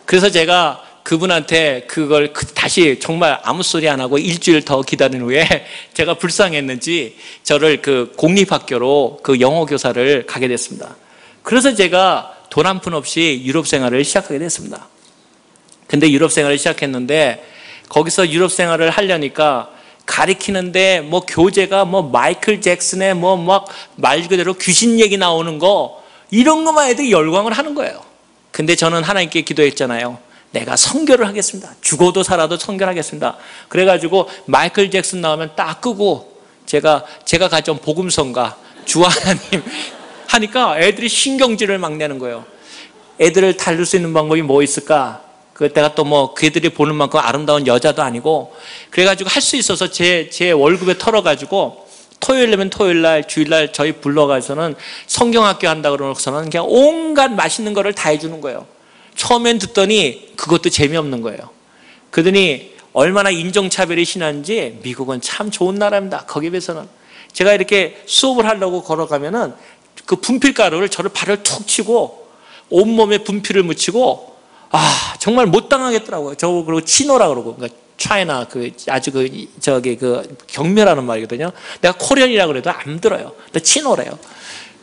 그래서 제가 그분한테 그걸 다시 정말 아무 소리 안 하고 일주일 더 기다린 후에 제가 불쌍했는지 저를 그 공립학교로 그 영어 교사를 가게 됐습니다. 그래서 제가 돈 한 푼 없이 유럽 생활을 시작하게 됐습니다. 근데 유럽 생활을 시작했는데 거기서 유럽 생활을 하려니까 가리키는데 뭐 교재가 뭐 마이클 잭슨의 뭐 막 말 그대로 귀신 얘기 나오는 거 이런 것만 애들이 열광을 하는 거예요. 근데 저는 하나님께 기도했잖아요. 내가 선교를 하겠습니다. 죽어도 살아도 선교를 하겠습니다. 그래가지고 마이클 잭슨 나오면 딱 끄고 제가 가져온 복음성가 주 하나님 하니까 애들이 신경질을 막 내는 거예요. 애들을 달랠 수 있는 방법이 뭐 있을까? 그때가 또 뭐 그들이 보는 만큼 아름다운 여자도 아니고 그래가지고 할 수 있어서 제 월급에 털어가지고 토요일이면 토요일날 주일날 저희 불러가서는 성경학교 한다고 그러고서는 그냥 온갖 맛있는 거를 다 해주는 거예요. 처음엔 듣더니 그것도 재미없는 거예요. 그러더니 얼마나 인종차별이 심한지 미국은 참 좋은 나라입니다. 거기에 비해서는 제가 이렇게 수업을 하려고 걸어가면은 그 분필가루를 저를 발을 툭 치고 온몸에 분필을 묻히고 정말 못 당하겠더라고요. 저거 그리고 치노라 그러고 그러니까 차이나 아주 경멸하는 말이거든요. 내가 코리안이라 그래도 안 들어요. 나 치노래요.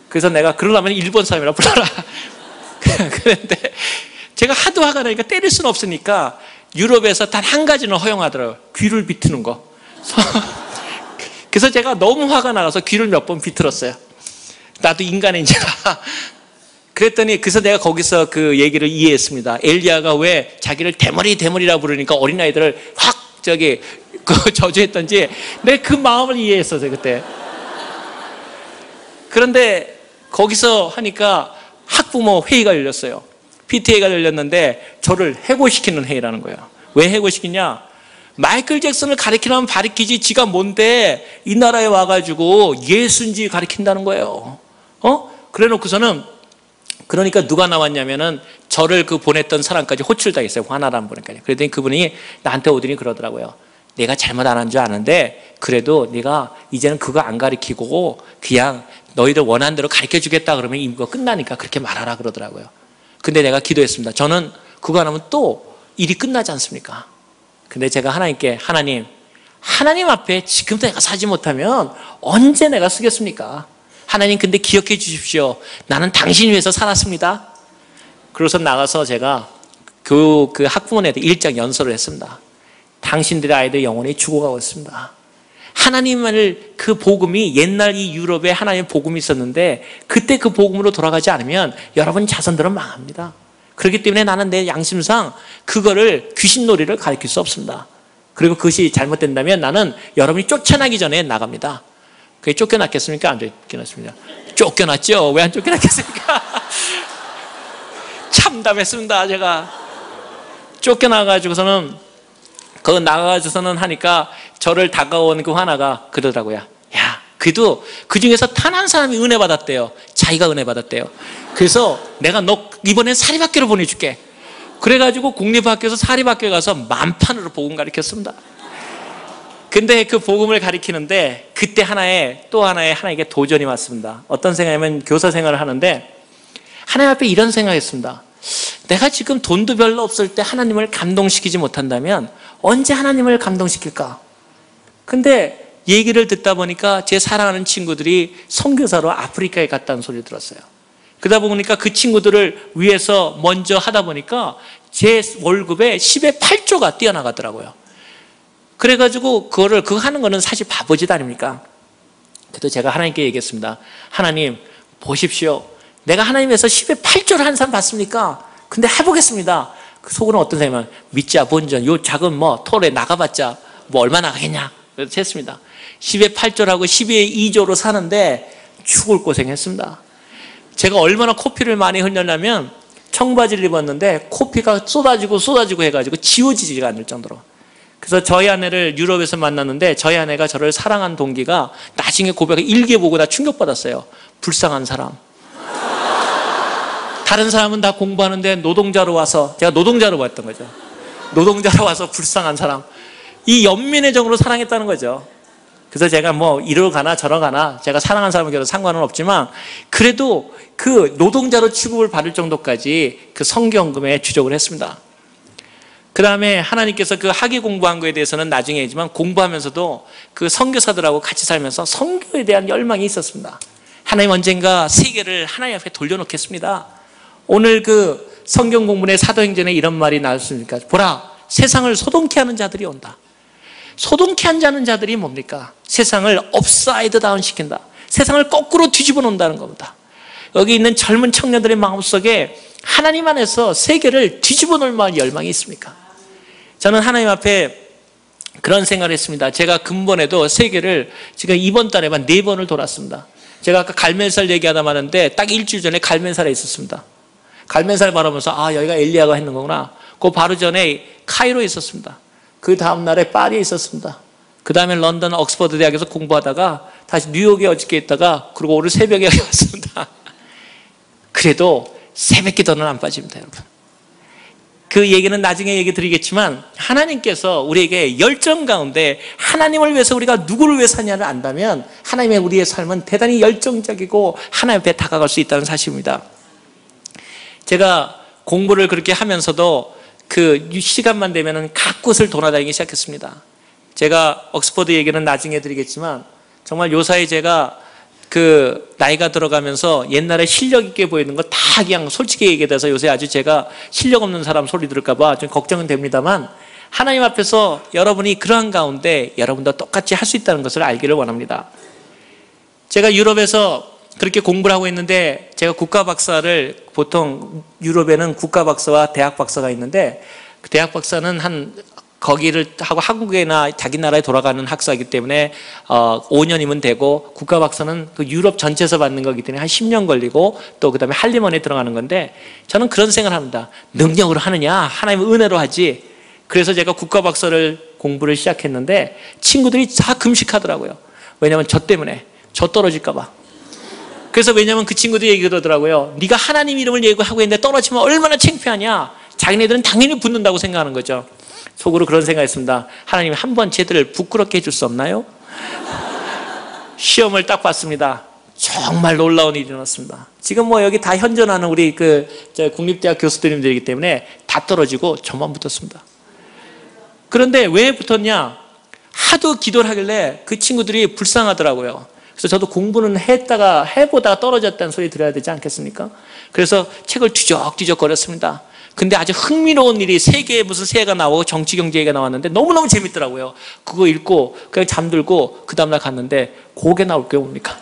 그래서 내가 그러려면 일본 사람이라 불러라. 그런데 제가 하도 화가 나니까 때릴 수는 없으니까 유럽에서 단 한 가지는 허용하더라고요. 귀를 비트는 거. 그래서 제가 너무 화가 나가서 귀를 몇 번 비틀었어요. 나도 인간인지라. 그랬더니 그래서 내가 거기서 그 얘기를 이해했습니다. 엘리야가 왜 자기를 대머리라 부르니까 어린아이들을 확 저주했던지 내가 그 마음을 이해했었어요 그때. 그런데 거기서 하니까 학부모 회의가 열렸어요. PTA가 열렸는데 저를 해고시키는 회의라는 거예요. 왜 해고시키냐? 마이클 잭슨을 가리키려면 가리키지 지가 뭔데 이 나라에 와가지고 예수인지 가리킨다는 거예요. 그래놓고서는 그러니까 누가 나왔냐면은 저를 보냈던 사람까지 호출당했어요. 화나라는 분까지. 그랬더니 그분이 나한테 오더니 그러더라고요. 내가 잘못 안 한 줄 아는데 그래도 네가 이제는 그거 안 가리키고 그냥 너희들 원하는 대로 가르쳐주겠다 그러면 이거 끝나니까 그렇게 말하라 그러더라고요. 근데 내가 기도했습니다. 저는 그거 안 하면 또 일이 끝나지 않습니까? 근데 제가 하나님께 하나님 앞에 지금도 내가 사지 못하면 언제 내가 쓰겠습니까? 하나님 근데 기억해 주십시오. 나는 당신 위해서 살았습니다. 그래서 나가서 제가 그 학부모한테 일장 연설을 했습니다. 당신들의 아이들 영혼이 죽어가고 있습니다. 하나님을 그 복음이 옛날 이 유럽에 하나님의 복음이 있었는데 그때 그 복음으로 돌아가지 않으면 여러분 자손들은 망합니다. 그렇기 때문에 나는 내 양심상 그거를 귀신놀이를 가르칠 수 없습니다. 그리고 그것이 잘못된다면 나는 여러분이 쫓아나기 전에 나갑니다. 그게 쫓겨났겠습니까? 안 쫓겨났습니다. 쫓겨났죠? 왜 안 쫓겨났겠습니까? 참담했습니다. 제가 쫓겨나가지고서는 그거 나가가지고서는 하니까 저를 다가온 그 하나가 그러더라고요. 야, 그래도 그 중에서 단 한 사람이 은혜 받았대요. 자기가 은혜 받았대요. 그래서 내가 너 이번엔 사립학교로 보내줄게. 그래가지고 공립학교에서 사립학교에 가서 만판으로 복음 가르쳤습니다. 근데 그 복음을 가르치는데 그때 하나에게 도전이 왔습니다. 어떤 생각이냐면 교사 생활을 하는데 하나님 앞에 이런 생각했습니다. 내가 지금 돈도 별로 없을 때 하나님을 감동시키지 못한다면 언제 하나님을 감동시킬까? 근데 얘기를 듣다 보니까 제 사랑하는 친구들이 선교사로 아프리카에 갔다는 소리를 들었어요. 그러다 보니까 그 친구들을 위해서 먼저 하다 보니까 제 월급의 10의 8조가 뛰어나가더라고요. 그래가지고 그거 하는 거는 사실 바보짓 아닙니까? 그래도 제가 하나님께 얘기했습니다. 하나님, 보십시오. 내가 하나님에서 10의 8조를 한 사람 봤습니까? 근데 해보겠습니다. 그 속으로는 어떤 생각이면, 믿자, 본전, 요 작은 톨에 나가봤자 얼마 나가겠냐. 그래서 했습니다. 10의 8조라고 10의 2조로 사는데 죽을 고생했습니다. 제가 얼마나 코피를 많이 흘렸냐면 청바지를 입었는데 코피가 쏟아지고 해가지고 지워지지가 않을 정도로. 그래서 저희 아내를 유럽에서 만났는데 저희 아내가 저를 사랑한 동기가 나중에 고백을 일기 보고 나 충격받았어요. 불쌍한 사람. 다른 사람은 다 공부하는데 노동자로 와서, 제가 노동자로 봤던 거죠. 노동자로 와서 불쌍한 사람. 이 연민의 정으로 사랑했다는 거죠. 그래서 제가 이러 가나 저러 가나 제가 사랑하는 사람에게 도 상관은 없지만 그래도 그 노동자로 취급을 받을 정도까지 그 성경금에 주족을 했습니다. 그 다음에 하나님께서 그 학위 공부한 거에 대해서는 나중에 얘기지만 공부하면서도 그 선교사들하고 같이 살면서 선교에 대한 열망이 있었습니다. 하나님 언젠가 세계를 하나님 앞에 돌려놓겠습니다. 오늘 그 성경 공부의 사도행전에 이런 말이 나왔습니까? 보라, 세상을 소동케 하는 자들이 온다. 소동케 하는 자들이 뭡니까? 세상을 업사이드 다운 시킨다. 세상을 거꾸로 뒤집어 놓는다는 겁니다. 여기 있는 젊은 청년들의 마음속에 하나님 안에서 세계를 뒤집어 놓을 만한 열망이 있습니까? 저는 하나님 앞에 그런 생각을 했습니다. 제가 근본에도 세계를 지금 이번 달에만 4번을 돌았습니다. 제가 아까 갈멜살 얘기하다 말았는데 딱 일주일 전에 갈멜살에 있었습니다. 갈멜살 바라보면서 여기가 엘리야가 했는 거구나. 그 바로 전에 카이로에 있었습니다. 그 다음 날에 파리에 있었습니다. 그 다음에 런던 옥스퍼드 대학에서 공부하다가 다시 뉴욕에 어저께 있다가 그리고 오늘 새벽에 여기 왔습니다. 그래도 새벽 기도는 안 빠집니다, 여러분. 그 얘기는 나중에 얘기 드리겠지만 하나님께서 우리에게 열정 가운데 하나님을 위해서 우리가 누구를 위해 사냐를 안다면 하나님의 우리의 삶은 대단히 열정적이고 하나님 앞에 다가갈 수 있다는 사실입니다. 제가 공부를 그렇게 하면서도 그 시간만 되면은 각 곳을 돌아다니기 시작했습니다. 제가 옥스퍼드 얘기는 나중에 드리겠지만 정말 요사이 제가 그 나이가 들어가면서 옛날에 실력 있게 보이는 거 다 그냥 솔직히 얘기해서 요새 아주 제가 실력 없는 사람 소리 들을까 봐 좀 걱정은 됩니다만 하나님 앞에서 여러분이 그러한 가운데 여러분도 똑같이 할 수 있다는 것을 알기를 원합니다. 제가 유럽에서 그렇게 공부를 하고 있는데 제가 국가 박사를 보통 유럽에는 국가 박사와 대학 박사가 있는데 그 대학 박사는 거기를 하고 한국에나 자기 나라에 돌아가는 학사이기 때문에 5년이면 되고 국가 박사는 그 유럽 전체에서 받는 거기 때문에 한 10년 걸리고 또 그다음에 할리먼에 들어가는 건데 저는 그런 생각을 합니다. 능력으로 하느냐? 하나님의 은혜로 하지. 그래서 제가 국가 박사를 공부를 시작했는데 친구들이 다 금식하더라고요. 왜냐하면 저 때문에 저 떨어질까 봐. 그래서 왜냐하면 그 친구들이 얘기하더라고요. 네가 하나님 이름을 얘기하고 있는데 떨어지면 얼마나 창피하냐. 자기네들은 당연히 붙는다고 생각하는 거죠. 속으로 그런 생각했습니다. 하나님 한번 쟤들을 부끄럽게 해줄 수 없나요? 시험을 딱 봤습니다. 정말 놀라운 일이 일어났습니다. 지금 여기 다 현존하는 우리 국립대학 교수들님들이기 때문에 다 떨어지고 저만 붙었습니다. 그런데 왜 붙었냐? 하도 기도를 하길래 그 친구들이 불쌍하더라고요. 그래서 저도 공부는 해보다가 떨어졌다는 소리 들어야 되지 않겠습니까? 그래서 책을 뒤적뒤적 거렸습니다. 근데 아주 흥미로운 일이 세계에 무슨 새해가 나오고 정치 경제 얘기가 나왔는데 너무너무 재밌더라고요. 그거 읽고 그냥 잠들고 그 다음날 갔는데 그게 나올 게 뭡니까?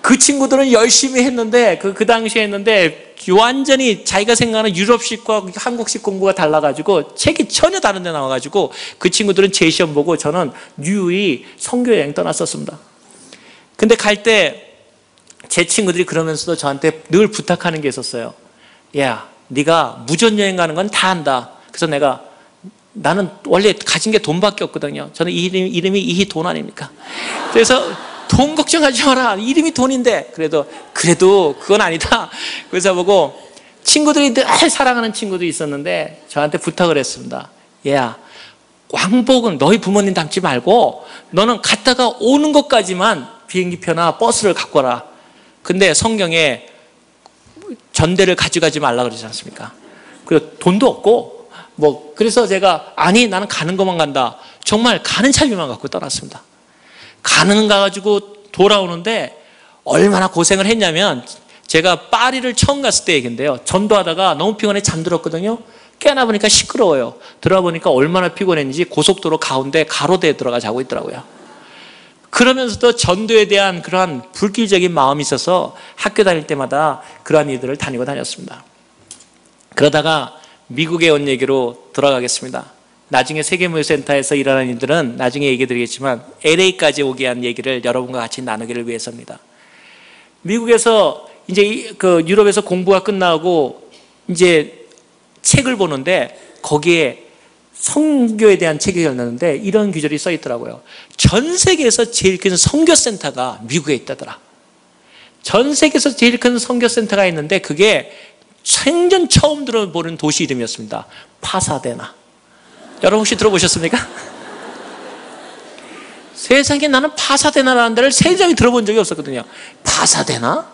그 친구들은 열심히 했는데 그 당시에 했는데 완전히 자기가 생각하는 유럽식과 한국식 공부가 달라가지고 책이 전혀 다른 데 나와가지고 그 친구들은 제 시험 보고 저는 뉴욕 선교여행 떠났었습니다. 근데 갈 때 제 친구들이 그러면서도 저한테 늘 부탁하는 게 있었어요. 야, 네가 무전여행 가는 건 다 한다. 그래서 나는 원래 가진 게 돈밖에 없거든요. 저는 이름이 이 돈 아닙니까? 그래서 돈 걱정하지 마라. 이름이 돈인데. 그래도 그건 아니다. 그래서 보고 친구들이 늘 사랑하는 친구도 있었는데 저한테 부탁을 했습니다. 야, 왕복은 너희 부모님 닮지 말고 너는 갔다가 오는 것까지만 비행기표나 버스를 갖고 와라. 근데 성경에 전대를 가져가지 말라 그러지 않습니까? 그리고 돈도 없고 그래서 제가 아니 나는 가는 것만 간다. 정말 가는 차비만 갖고 떠났습니다. 가는 가가지고 돌아오는데 얼마나 고생을 했냐면, 제가 파리를 처음 갔을 때 얘기인데요. 전도하다가 너무 피곤해 잠들었거든요. 깨어나 보니까 시끄러워요. 들어와 보니까 얼마나 피곤했는지 고속도로 가운데 가로대에 들어가 자고 있더라고요. 그러면서도 전도에 대한 그러한 불길적인 마음이 있어서 학교 다닐 때마다 그러한 일들을 다니고 다녔습니다. 그러다가 미국에 온 얘기로 돌아가겠습니다. 나중에 세계무역센터에서 일하는 일들은 나중에 얘기 드리겠지만 LA까지 오게 한 얘기를 여러분과 같이 나누기를 위해서입니다. 미국에서 이제 그 유럽에서 공부가 끝나고 이제 책을 보는데 거기에 선교에 대한 책이 열렸는데 이런 규절이 써 있더라고요. 전 세계에서 제일 큰 선교센터가 미국에 있다더라. 전 세계에서 제일 큰 선교센터가 있는데 그게 생전 처음 들어보는 도시 이름이었습니다. 파사데나. 여러분 혹시 들어보셨습니까? 세상에 나는 파사데나라는 데를 세상에 들어본 적이 없었거든요. 파사데나?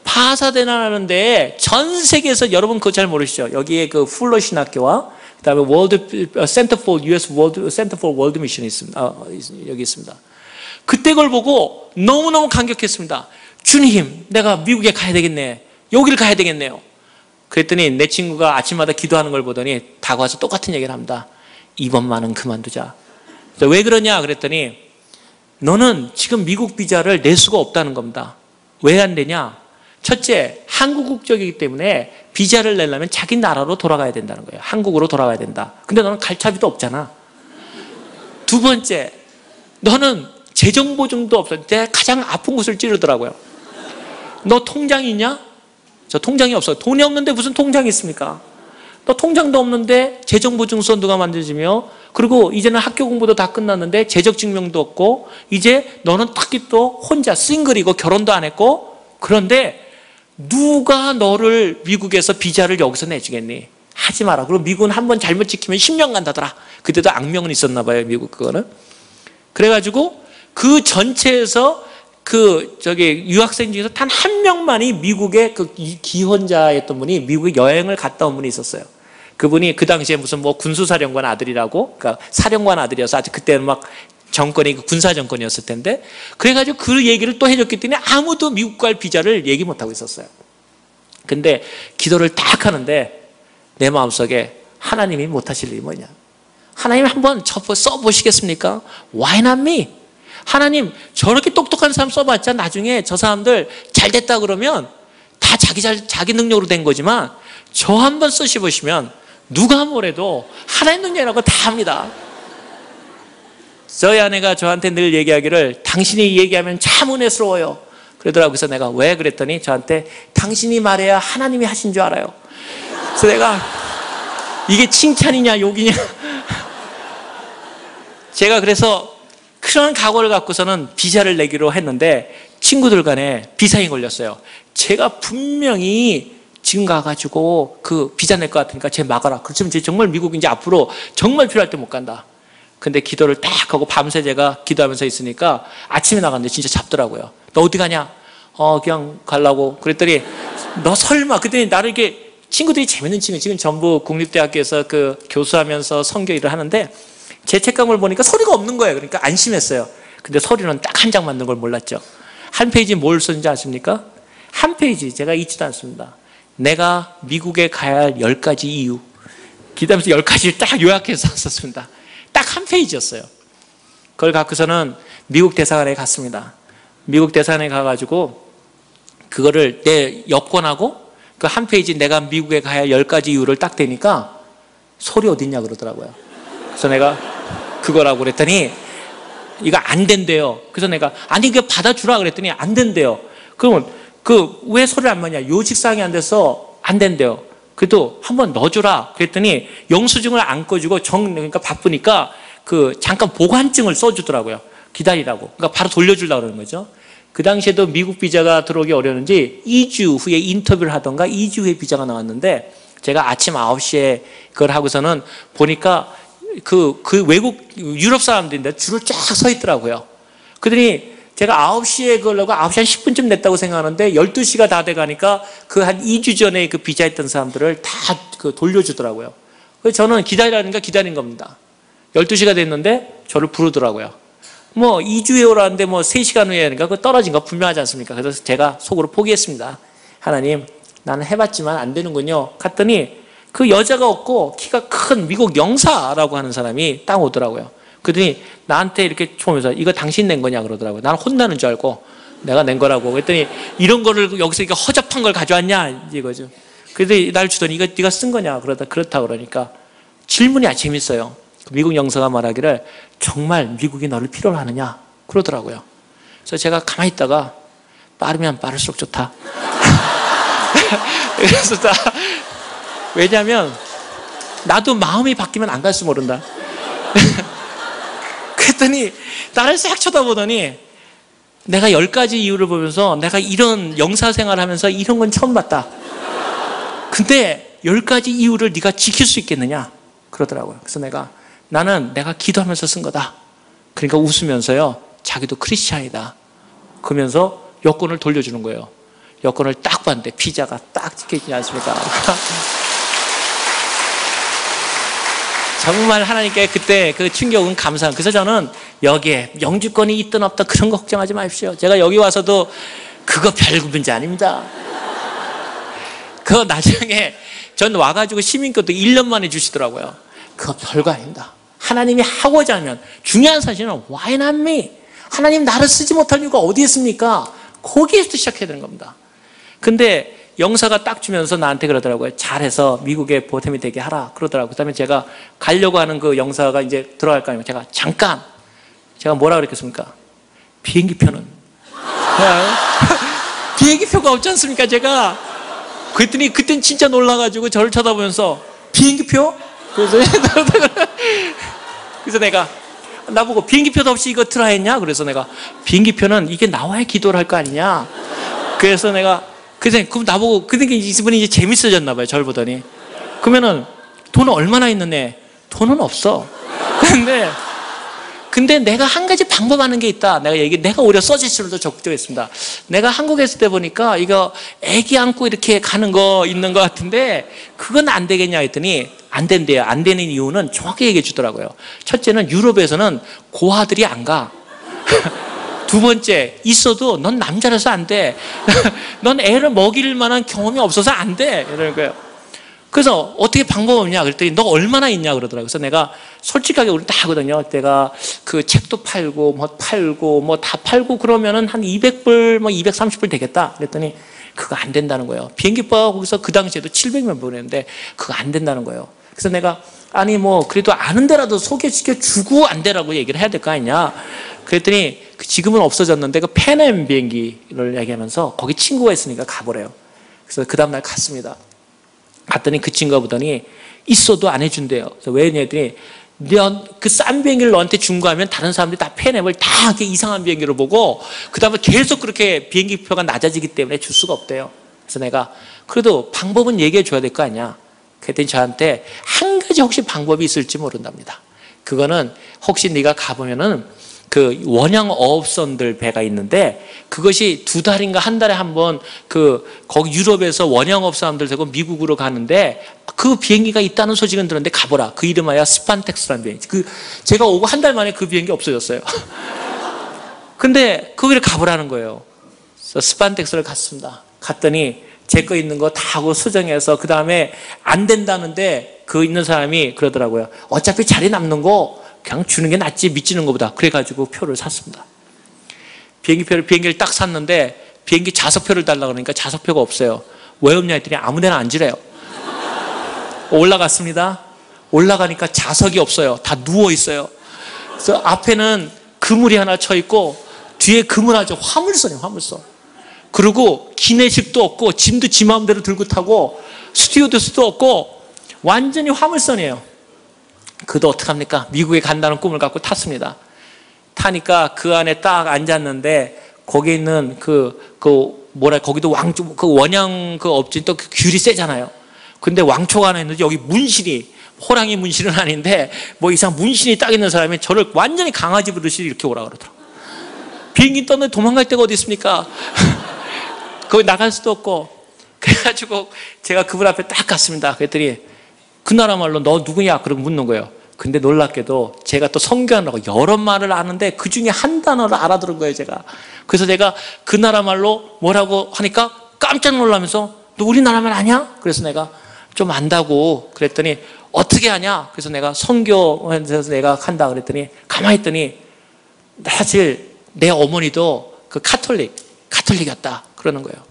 파사데나라는 데에 전 세계에서 여러분 그거 잘 모르시죠? 여기에 그 풀러 신학교와 그다음에 US Center for World Mission 있습니다. 여기 있습니다. 그때 그걸 보고 너무너무 감격했습니다. 주님, 내가 미국에 가야 되겠네. 여기를 가야 되겠네요. 그랬더니 내 친구가 아침마다 기도하는 걸 보더니 다가와서 똑같은 얘기를 합니다. 이번만은 그만두자. 왜 그러냐 그랬더니 너는 지금 미국 비자를 낼 수가 없다는 겁니다. 왜 안 되냐? 첫째, 한국 국적이기 때문에 비자를 내려면 자기 나라로 돌아가야 된다는 거예요. 한국으로 돌아가야 된다. 근데 너는 갈 차비도 없잖아. 두 번째, 너는 재정보증도 없어. 내가 가장 아픈 곳을 찌르더라고요. 너 통장이 있냐? 저 통장이 없어요. 돈이 없는데 무슨 통장이 있습니까? 너 통장도 없는데 재정보증서 누가 만들어주며, 그리고 이제는 학교 공부도 다 끝났는데 재적증명도 없고, 이제 너는 특히 또 혼자 싱글이고 결혼도 안 했고, 그런데 누가 너를 미국에서 비자를 여기서 내주겠니? 하지 마라. 그리고 미국은 한번 잘못 지키면 10년 간다더라. 그때도 악명은 있었나 봐요, 미국 그거는. 그래가지고 그 전체에서 유학생 중에서 단 한 명만이 미국의 그 기혼자였던 분이 미국에 여행을 갔다 온 분이 있었어요. 그분이 그 당시에 무슨 뭐 군수사령관 아들이라고, 그러니까 사령관 아들이어서 아직 그때는 막 정권이 군사 정권이었을 텐데, 그래가지고 그 얘기를 또 해줬기 때문에 아무도 미국 갈 비자를 얘기 못하고 있었어요. 근데 기도를 딱 하는데 내 마음속에 하나님이 못하실 일이 뭐냐? 하나님 한번 써보시겠습니까? Why not me? 하나님 저렇게 똑똑한 사람 써봤자 나중에 저 사람들 잘 됐다 그러면 다 자기 능력으로 된 거지만 저 한번 쓰셔보시면 누가 뭐래도 하나님 능력이라고 다 합니다. 저희 아내가 저한테 늘 얘기하기를 당신이 얘기하면 참 은혜스러워요. 그러더라고요. 그래서 내가 왜 그랬더니 저한테 당신이 말해야 하나님이 하신 줄 알아요. 그래서 내가 이게 칭찬이냐 욕이냐. 제가 그래서 그런 각오를 갖고서는 비자를 내기로 했는데 친구들 간에 비상이 걸렸어요. 제가 분명히 지금 가가지고 그 비자 낼 것 같으니까 쟤 막아라. 그렇지만 쟤 정말 미국 이제 앞으로 정말 필요할 때 못 간다. 근데 기도를 딱 하고 밤새 제가 기도하면서 있으니까 아침에 나갔는데 진짜 잡더라고요. 너 어디 가냐? 그냥 가려고. 그랬더니 너 설마. 그랬더니 나를 이렇게 친구들이 재밌는 친구, 지금 전부 국립대학교에서 그 교수하면서 선교 일을 하는데 제 책감을 보니까 서류가 없는 거예요. 그러니까 안심했어요. 근데 서류는 딱 한 장 만든 걸 몰랐죠. 한 페이지 뭘 썼는지 아십니까? 한 페이지 제가 잊지도 않습니다. 내가 미국에 가야 할 10가지 이유. 기다면서 10가지를 딱 요약해서 썼습니다. 딱 한 페이지였어요. 그걸 갖고서는 미국 대사관에 갔습니다. 미국 대사관에 가가지고 그거를 내 여권하고 그 한 페이지 내가 미국에 가야 할 10가지 이유를 딱 대니까 서류 어딨냐 그러더라고요. 그래서 내가 그거라고 그랬더니 이거 안 된대요. 그래서 내가 아니 이거 받아주라 그랬더니 안 된대요. 그러면 왜 서류를 안 받냐? 요직사항이 안 돼서 안 된대요. 그래도 한번 넣어주라 그랬더니 영수증을 안 꺼주고 그러니까 바쁘니까 잠깐 보관증을 써주더라고요. 기다리라고. 그러니까 바로 돌려주려고 그러는 거죠. 그 당시에도 미국 비자가 들어오기 어려웠는지 2주 후에 인터뷰를 하던가 2주 후에 비자가 나왔는데 제가 아침 9시에 그걸 하고서는 보니까 그 외국 유럽 사람들인데 줄을 쫙 서 있더라고요. 그러더니 제가 9시에 그러려고 9시 한 10분쯤 냈다고 생각하는데 12시가 다 돼가니까 그 한 2주 전에 그 비자 했던 사람들을 다 돌려주더라고요. 그래서 저는 기다리라니까 기다린 겁니다. 12시가 됐는데 저를 부르더라고요. 뭐 2주 후에 오라는데 뭐 3시간 후에 하니까 그거 떨어진 거 분명하지 않습니까? 그래서 제가 속으로 포기했습니다. 하나님, 나는 해봤지만 안 되는군요. 갔더니 그 여자가 없고 키가 큰 미국 영사라고 하는 사람이 딱 오더라고요. 그러더니 나한테 이렇게 보면서 이거 당신 낸 거냐 그러더라고요. 나는 혼나는 줄 알고 내가 낸 거라고. 그랬더니 이런 거를 여기서 이렇게 허접한 걸 가져왔냐 이거죠. 그래서 날 주더니 이거 네가 쓴 거냐 그렇다 그러니까 질문이 재밌어요. 미국 영사가 말하기를 정말 미국이 너를 필요로 하느냐 그러더라고요. 그래서 제가 가만히 있다가 빠르면 빠를수록 좋다. 그래서 왜냐하면 나도 마음이 바뀌면 안 갈지 모른다. 그랬더니 나를 싹 쳐다보더니 내가 10가지 이유를 보면서 내가 이런 영사 생활하면서 이런 건 처음 봤다. 근데 10가지 이유를 네가 지킬 수 있겠느냐 그러더라고요. 그래서 나는 내가 기도하면서 쓴 거다. 그러니까 웃으면서요, 자기도 크리스찬이다 그러면서 여권을 돌려주는 거예요. 여권을 딱 봤는데 피자가 딱 찍혀있지 않습니까? 정말 하나님께 그때 그 충격은 감사합니다. 그래서 저는 여기에 영주권이 있든 없든 그런 거 걱정하지 마십시오. 제가 여기 와서도 그거 별 문제 아닙니다. 그거 나중에 전 와가지고 시민권도 1년 만에 주시더라고요. 그거 별거 아닙니다. 하나님이 하고자 하면, 중요한 사실은 why not me? 하나님 나를 쓰지 못할 이유가 어디 있습니까? 거기에서 시작해야 되는 겁니다. 근데 영사가 딱 주면서 나한테 그러더라고요. 잘해서 미국에 보탬이 되게 하라 그러더라고요. 그 다음에 제가 가려고 하는 그 영사가 이제 들어갈 거 아니에요. 제가 뭐라 그랬겠습니까? 비행기표는? 비행기표가 없지 않습니까 제가? 그랬더니 그땐 진짜 놀라가지고 저를 쳐다보면서 비행기표? 그래서 내가 나보고 비행기표도 없이 이거 트라 했냐? 그래서 내가 비행기표는 이게 나와야 기도를 할 거 아니냐? 그래서 그럼 나보고 그러니까 이분이 이제 재밌어졌나 봐요. 저를 보더니 그러면은 돈은 얼마나 있는데? 돈은 없어. 근데 내가 한 가지 방법하는 게 있다. 내가 오히려 서지스를 적극적했습니다. 내가 한국에 있을 때 보니까 이거 애기 안고 이렇게 가는 거 있는 것 같은데 그건 안 되겠냐 했더니 안 된대요. 안 되는 이유는 정확히 얘기해 주더라고요. 첫째는 유럽에서는 고아들이 안 가. 두 번째, 있어도 넌 남자라서 안 돼. 넌 애를 먹일 만한 경험이 없어서 안 돼. 이러는 거예요. 그래서 어떻게 방법 없냐 그랬더니 너 얼마나 있냐 그러더라고요. 그래서 내가 솔직하게 우리 다 하거든요. 내가 그 책도 팔고 뭐 다 팔고 그러면은 한 200불 뭐 230불 되겠다 그랬더니 그거 안 된다는 거예요. 비행기표가 거기서 그 당시에도 700만 보냈는데 그거 안 된다는 거예요. 그래서 내가 아니 뭐 그래도 아는 데라도 소개시켜 주고 안 되라고 얘기를 해야 될 거 아니냐 그랬더니 지금은 없어졌는데 그 팬엠 비행기를 얘기하면서 거기 친구가 있으니까 가보래요. 그래서 그 다음날 갔습니다. 갔더니 그 친구가 보더니 있어도 안 해준대요. 그래서 왜 했더니 그 싼 비행기를 너한테 준 거 하면 다른 사람들이 다 팬앱을 다 이렇게 이상한 비행기로 보고 그 다음에 계속 그렇게 비행기 표가 낮아지기 때문에 줄 수가 없대요. 그래서 내가 그래도 방법은 얘기해 줘야 될 거 아니야. 그랬더니 저한테 한 가지 혹시 방법이 있을지 모른답니다. 그거는 혹시 네가 가보면은 그 원양 어업선들 배가 있는데 그것이 2달인가 한 달에 한 번 거기 유럽에서 원양업 사람들 되고 미국으로 가는데 그 비행기가 있다는 소식은 들었는데 가보라. 그 이름하여 스판텍스라는 비행기. 제가 오고 한 달 만에 그 비행기 없어졌어요. 근데 거기를 가보라는 거예요. 그래서 스판텍스를 갔습니다. 갔더니 제 거 있는 거 다 하고 수정해서 그 다음에 안 된다는데 그 있는 사람이 그러더라고요. 어차피 자리 남는 거 그냥 주는 게 낫지 미치는 것보다. 그래가지고 표를 샀습니다. 비행기를 딱 샀는데 비행기 좌석표를 달라고 그러니까 좌석표가 없어요. 왜 없냐 했더니 아무 데나 앉으래요. 올라갔습니다. 올라가니까 좌석이 없어요. 다 누워있어요. 그래서 앞에는 그물이 하나 쳐 있고 뒤에 그물 아주 화물선이에요. 화물선. 그리고 기내식도 없고 짐도 지 마음대로 들고 타고 스튜어디스도 없고 완전히 화물선이에요. 그도 어떡합니까? 미국에 간다는 꿈을 갖고 탔습니다. 타니까 그 안에 딱 앉았는데 거기에 있는 거기도 왕초, 그 원양 그 업진 또 귤이 세잖아요. 근데 왕초가 하나 있는데 여기 문신이, 호랑이 문신은 아닌데 뭐 이상 문신이 딱 있는 사람이 저를 완전히 강아지 부르듯이 이렇게 오라 그러더라고요. 비행기 떴는데 도망갈 데가 어디 있습니까? 거기 나갈 수도 없고. 그래가지고 제가 그분 앞에 딱 갔습니다. 그랬더니 그 나라 말로 너 누구냐? 그러고 묻는 거예요. 근데 놀랍게도 제가 또 선교하느라고 여러 말을 아는데 그 중에 한 단어를 알아들은 거예요, 제가. 그래서 내가 그 나라 말로 뭐라고 하니까 깜짝 놀라면서 너 우리나라 말 아냐? 그래서 내가 좀 안다고 그랬더니 어떻게 하냐? 그래서 내가 선교에서 내가 한다 그랬더니 가만히 있더니 사실 내 어머니도 그 카톨릭이었다 그러는 거예요.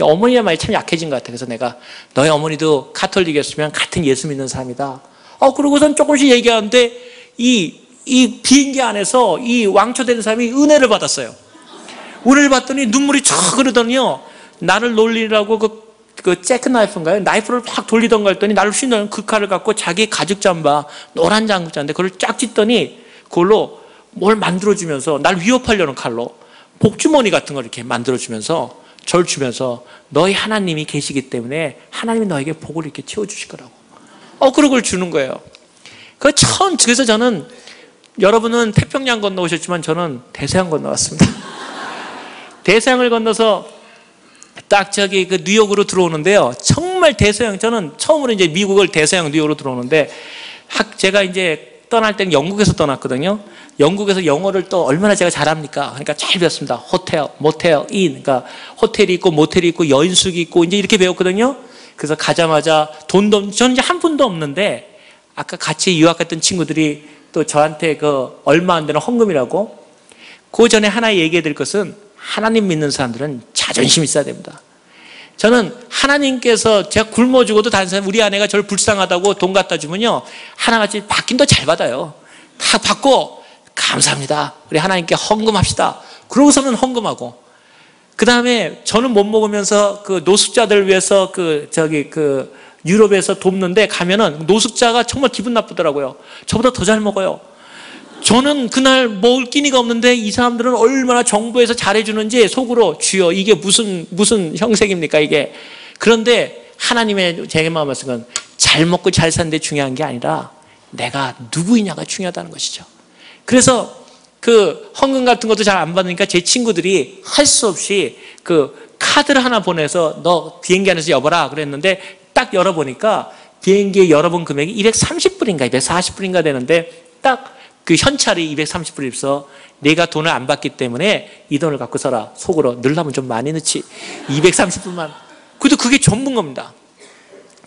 어머니의 말이 참 약해진 것 같아. 그래서 내가 너희 어머니도 카톨릭이었으면 같은 예수 믿는 사람이다. 그러고선 조금씩 얘기하는데 이 비행기 안에서 이 왕초되는 사람이 은혜를 받았어요. 은혜를 받더니 눈물이 촥 흐르더니요. 나를 놀리라고 그 재크나이프인가요? 나이프를 팍 돌리던가 했더니 나를 휘는 그 칼을 갖고 자기 가죽 잠바, 노란 장구자인데 그걸 쫙 찢더니 그걸로 뭘 만들어주면서 날 위협하려는 칼로 복주머니 같은 걸 이렇게 만들어주면서 절 주면서 너희 하나님이 계시기 때문에 하나님이 너에게 복을 이렇게 채워주실 거라고. 그런 걸 주는 거예요. 그래서 저는 여러분은 태평양 건너오셨지만 저는 대서양 건너왔습니다. 대서양을 건너서 딱 저기 그 뉴욕으로 들어오는데요. 정말 저는 처음으로 이제 미국을 대서양 뉴욕으로 들어오는데 제가 이제 떠날 때는 영국에서 떠났거든요. 영국에서 영어를 또 얼마나 제가 잘합니까? 그러니까 잘 배웠습니다. 호텔, 모텔, 인. 그러니까 호텔이 있고 모텔이 있고 여인숙이 있고 이제 이렇게 배웠거든요. 그래서 가자마자 저는 이제 한 푼도 없는데 아까 같이 유학 갔던 친구들이 또 저한테 그 얼마 안 되는 헌금이라고 그 전에 하나 얘기해 드릴 것은 하나님 믿는 사람들은 자존심이 있어야 됩니다. 저는 하나님께서 제가 굶어 죽어도 다른 사람 우리 아내가 저를 불쌍하다고 돈 갖다 주면요 하나같이 받긴 더 잘 받아요. 다 받고 감사합니다. 우리 하나님께 헌금합시다. 그러고서는 헌금하고 그 다음에 저는 못 먹으면서 그 노숙자들 위해서 유럽에서 돕는데 가면은 노숙자가 정말 기분 나쁘더라고요. 저보다 더 잘 먹어요. 저는 그날 먹을 끼니가 없는데 이 사람들은 얼마나 정부에서 잘해주는지 속으로 주여 이게 무슨 형색입니까 이게. 그런데 하나님의 제 마음은 잘 먹고 잘 사는 데 중요한 게 아니라 내가 누구이냐가 중요하다는 것이죠. 그래서 그 헌금 같은 것도 잘 안 받으니까 제 친구들이 할 수 없이 그 카드를 하나 보내서 너 비행기 안에서 여봐라 그랬는데 딱 열어보니까 비행기에 열어본 금액이 230불인가 240불인가 되는데 딱 그 현찰이 230불이 있어. 내가 돈을 안 받기 때문에 이 돈을 갖고 써라. 속으로 넣으려면 좀 많이 넣지. 230불만. 그래도 그게 전부인 겁니다.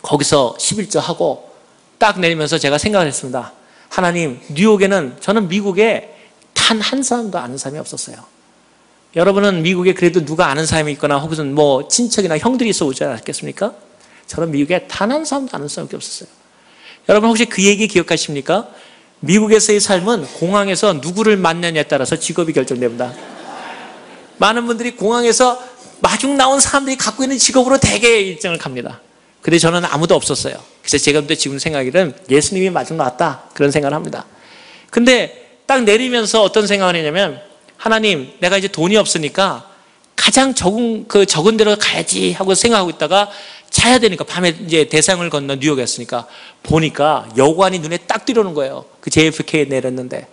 거기서 11조 하고 딱 내리면서 제가 생각을 했습니다. 하나님, 뉴욕에는 저는 미국에 단 한 사람도 아는 사람이 없었어요. 여러분은 미국에 그래도 누가 아는 사람이 있거나 혹은 뭐 친척이나 형들이 있어 오지 않았겠습니까? 저는 미국에 단 한 사람도 아는 사람이 없었어요. 여러분 혹시 그 얘기 기억하십니까? 미국에서의 삶은 공항에서 누구를 만나냐에 따라서 직업이 결정됩니다. 많은 분들이 공항에서 마중 나온 사람들이 갖고 있는 직업으로 대개 일정을 갑니다. 근데 저는 아무도 없었어요. 그래서 제가 지금 생각에는 예수님이 마중 나왔다 그런 생각을 합니다. 근데 딱 내리면서 어떤 생각을 했냐면 하나님 내가 이제 돈이 없으니까 가장 적은 데로 가야지 하고 생각하고 있다가 자야 되니까 밤에 이제 대서양을 건너 뉴욕이었으니까 보니까 여관이 눈에 딱 들어오는 거예요. 그 JFK에 내렸는데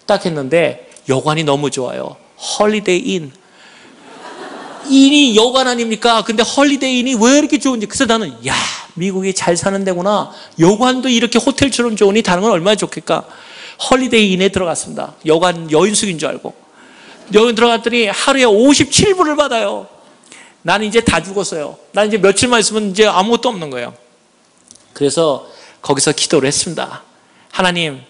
딱 했는데 여관이 너무 좋아요. 홀리데이 인. 인이 여관 아닙니까? 근데 홀리데이 인이 왜 이렇게 좋은지. 그래서 나는 야 미국이 잘 사는 데구나. 여관도 이렇게 호텔처럼 좋으니 다른 건 얼마나 좋겠까. 홀리데이 인에 들어갔습니다. 여관 여인숙인 줄 알고 여기 들어갔더니 하루에 57불을 받아요. 나는 이제 다 죽었어요. 나는 이제 며칠만 있으면 이제 아무것도 없는 거예요. 그래서 거기서 기도를 했습니다. 하나님,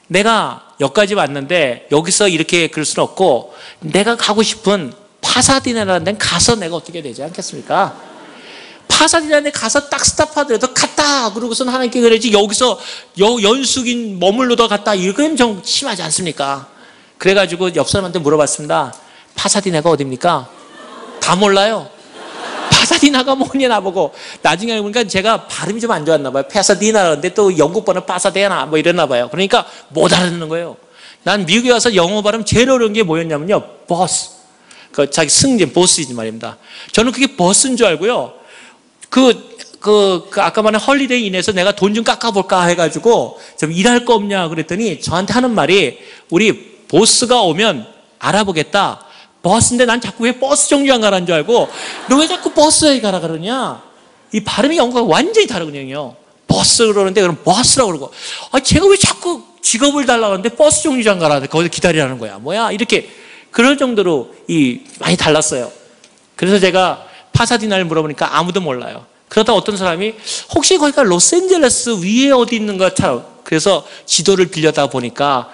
내가 여기까지 왔는데 여기서 이렇게 그럴 수는 없고 내가 가고 싶은 파사디나라는 데는 가서 내가 어떻게 되지 않겠습니까? 파사디나라는 데 가서 딱 스탑하더라도 갔다 그러고선 하나님께 그러지 여기서 연숙인 머물러도 갔다 이건 좀 심하지 않습니까? 그래가지고 옆 사람한테 물어봤습니다. 파사디나가 어딥니까? 다 몰라요. 파사디나가 뭐냐 나보고. 나중에 알고 보니까 제가 발음이 좀 안 좋았나 봐요. 파사디나라는데 또 영국 번호 파사데나 뭐 이랬나 봐요. 그러니까 못 알아듣는 거예요. 난 미국에 와서 영어 발음 제일 어려운 게 뭐였냐면요. 버스. 그 자기 승진 보스이지 말입니다. 저는 그게 버스인 줄 알고요. 아까 말한 헐리데이 인에서 내가 돈 좀 깎아볼까 해가지고 좀 일할 거 없냐 그랬더니 저한테 하는 말이 우리 보스가 오면 알아보겠다. 버스인데 난 자꾸 왜 버스 정류장 가라는 줄 알고 너 왜 자꾸 버스에 가라 그러냐. 이 발음이 영어가 완전히 다르거든요. 버스 그러는데 그럼 버스라고 그러고, 제가 왜 자꾸 직업을 달라고 하는데 버스 정류장 가라는데 거기서 기다리라는 거야. 뭐야? 이렇게 그럴 정도로 많이 달랐어요. 그래서 제가 파사디나를 물어보니까 아무도 몰라요. 그러다 어떤 사람이 혹시 거기가 로스앤젤레스 위에 어디 있는 것 같아요. 그래서 지도를 빌려다 보니까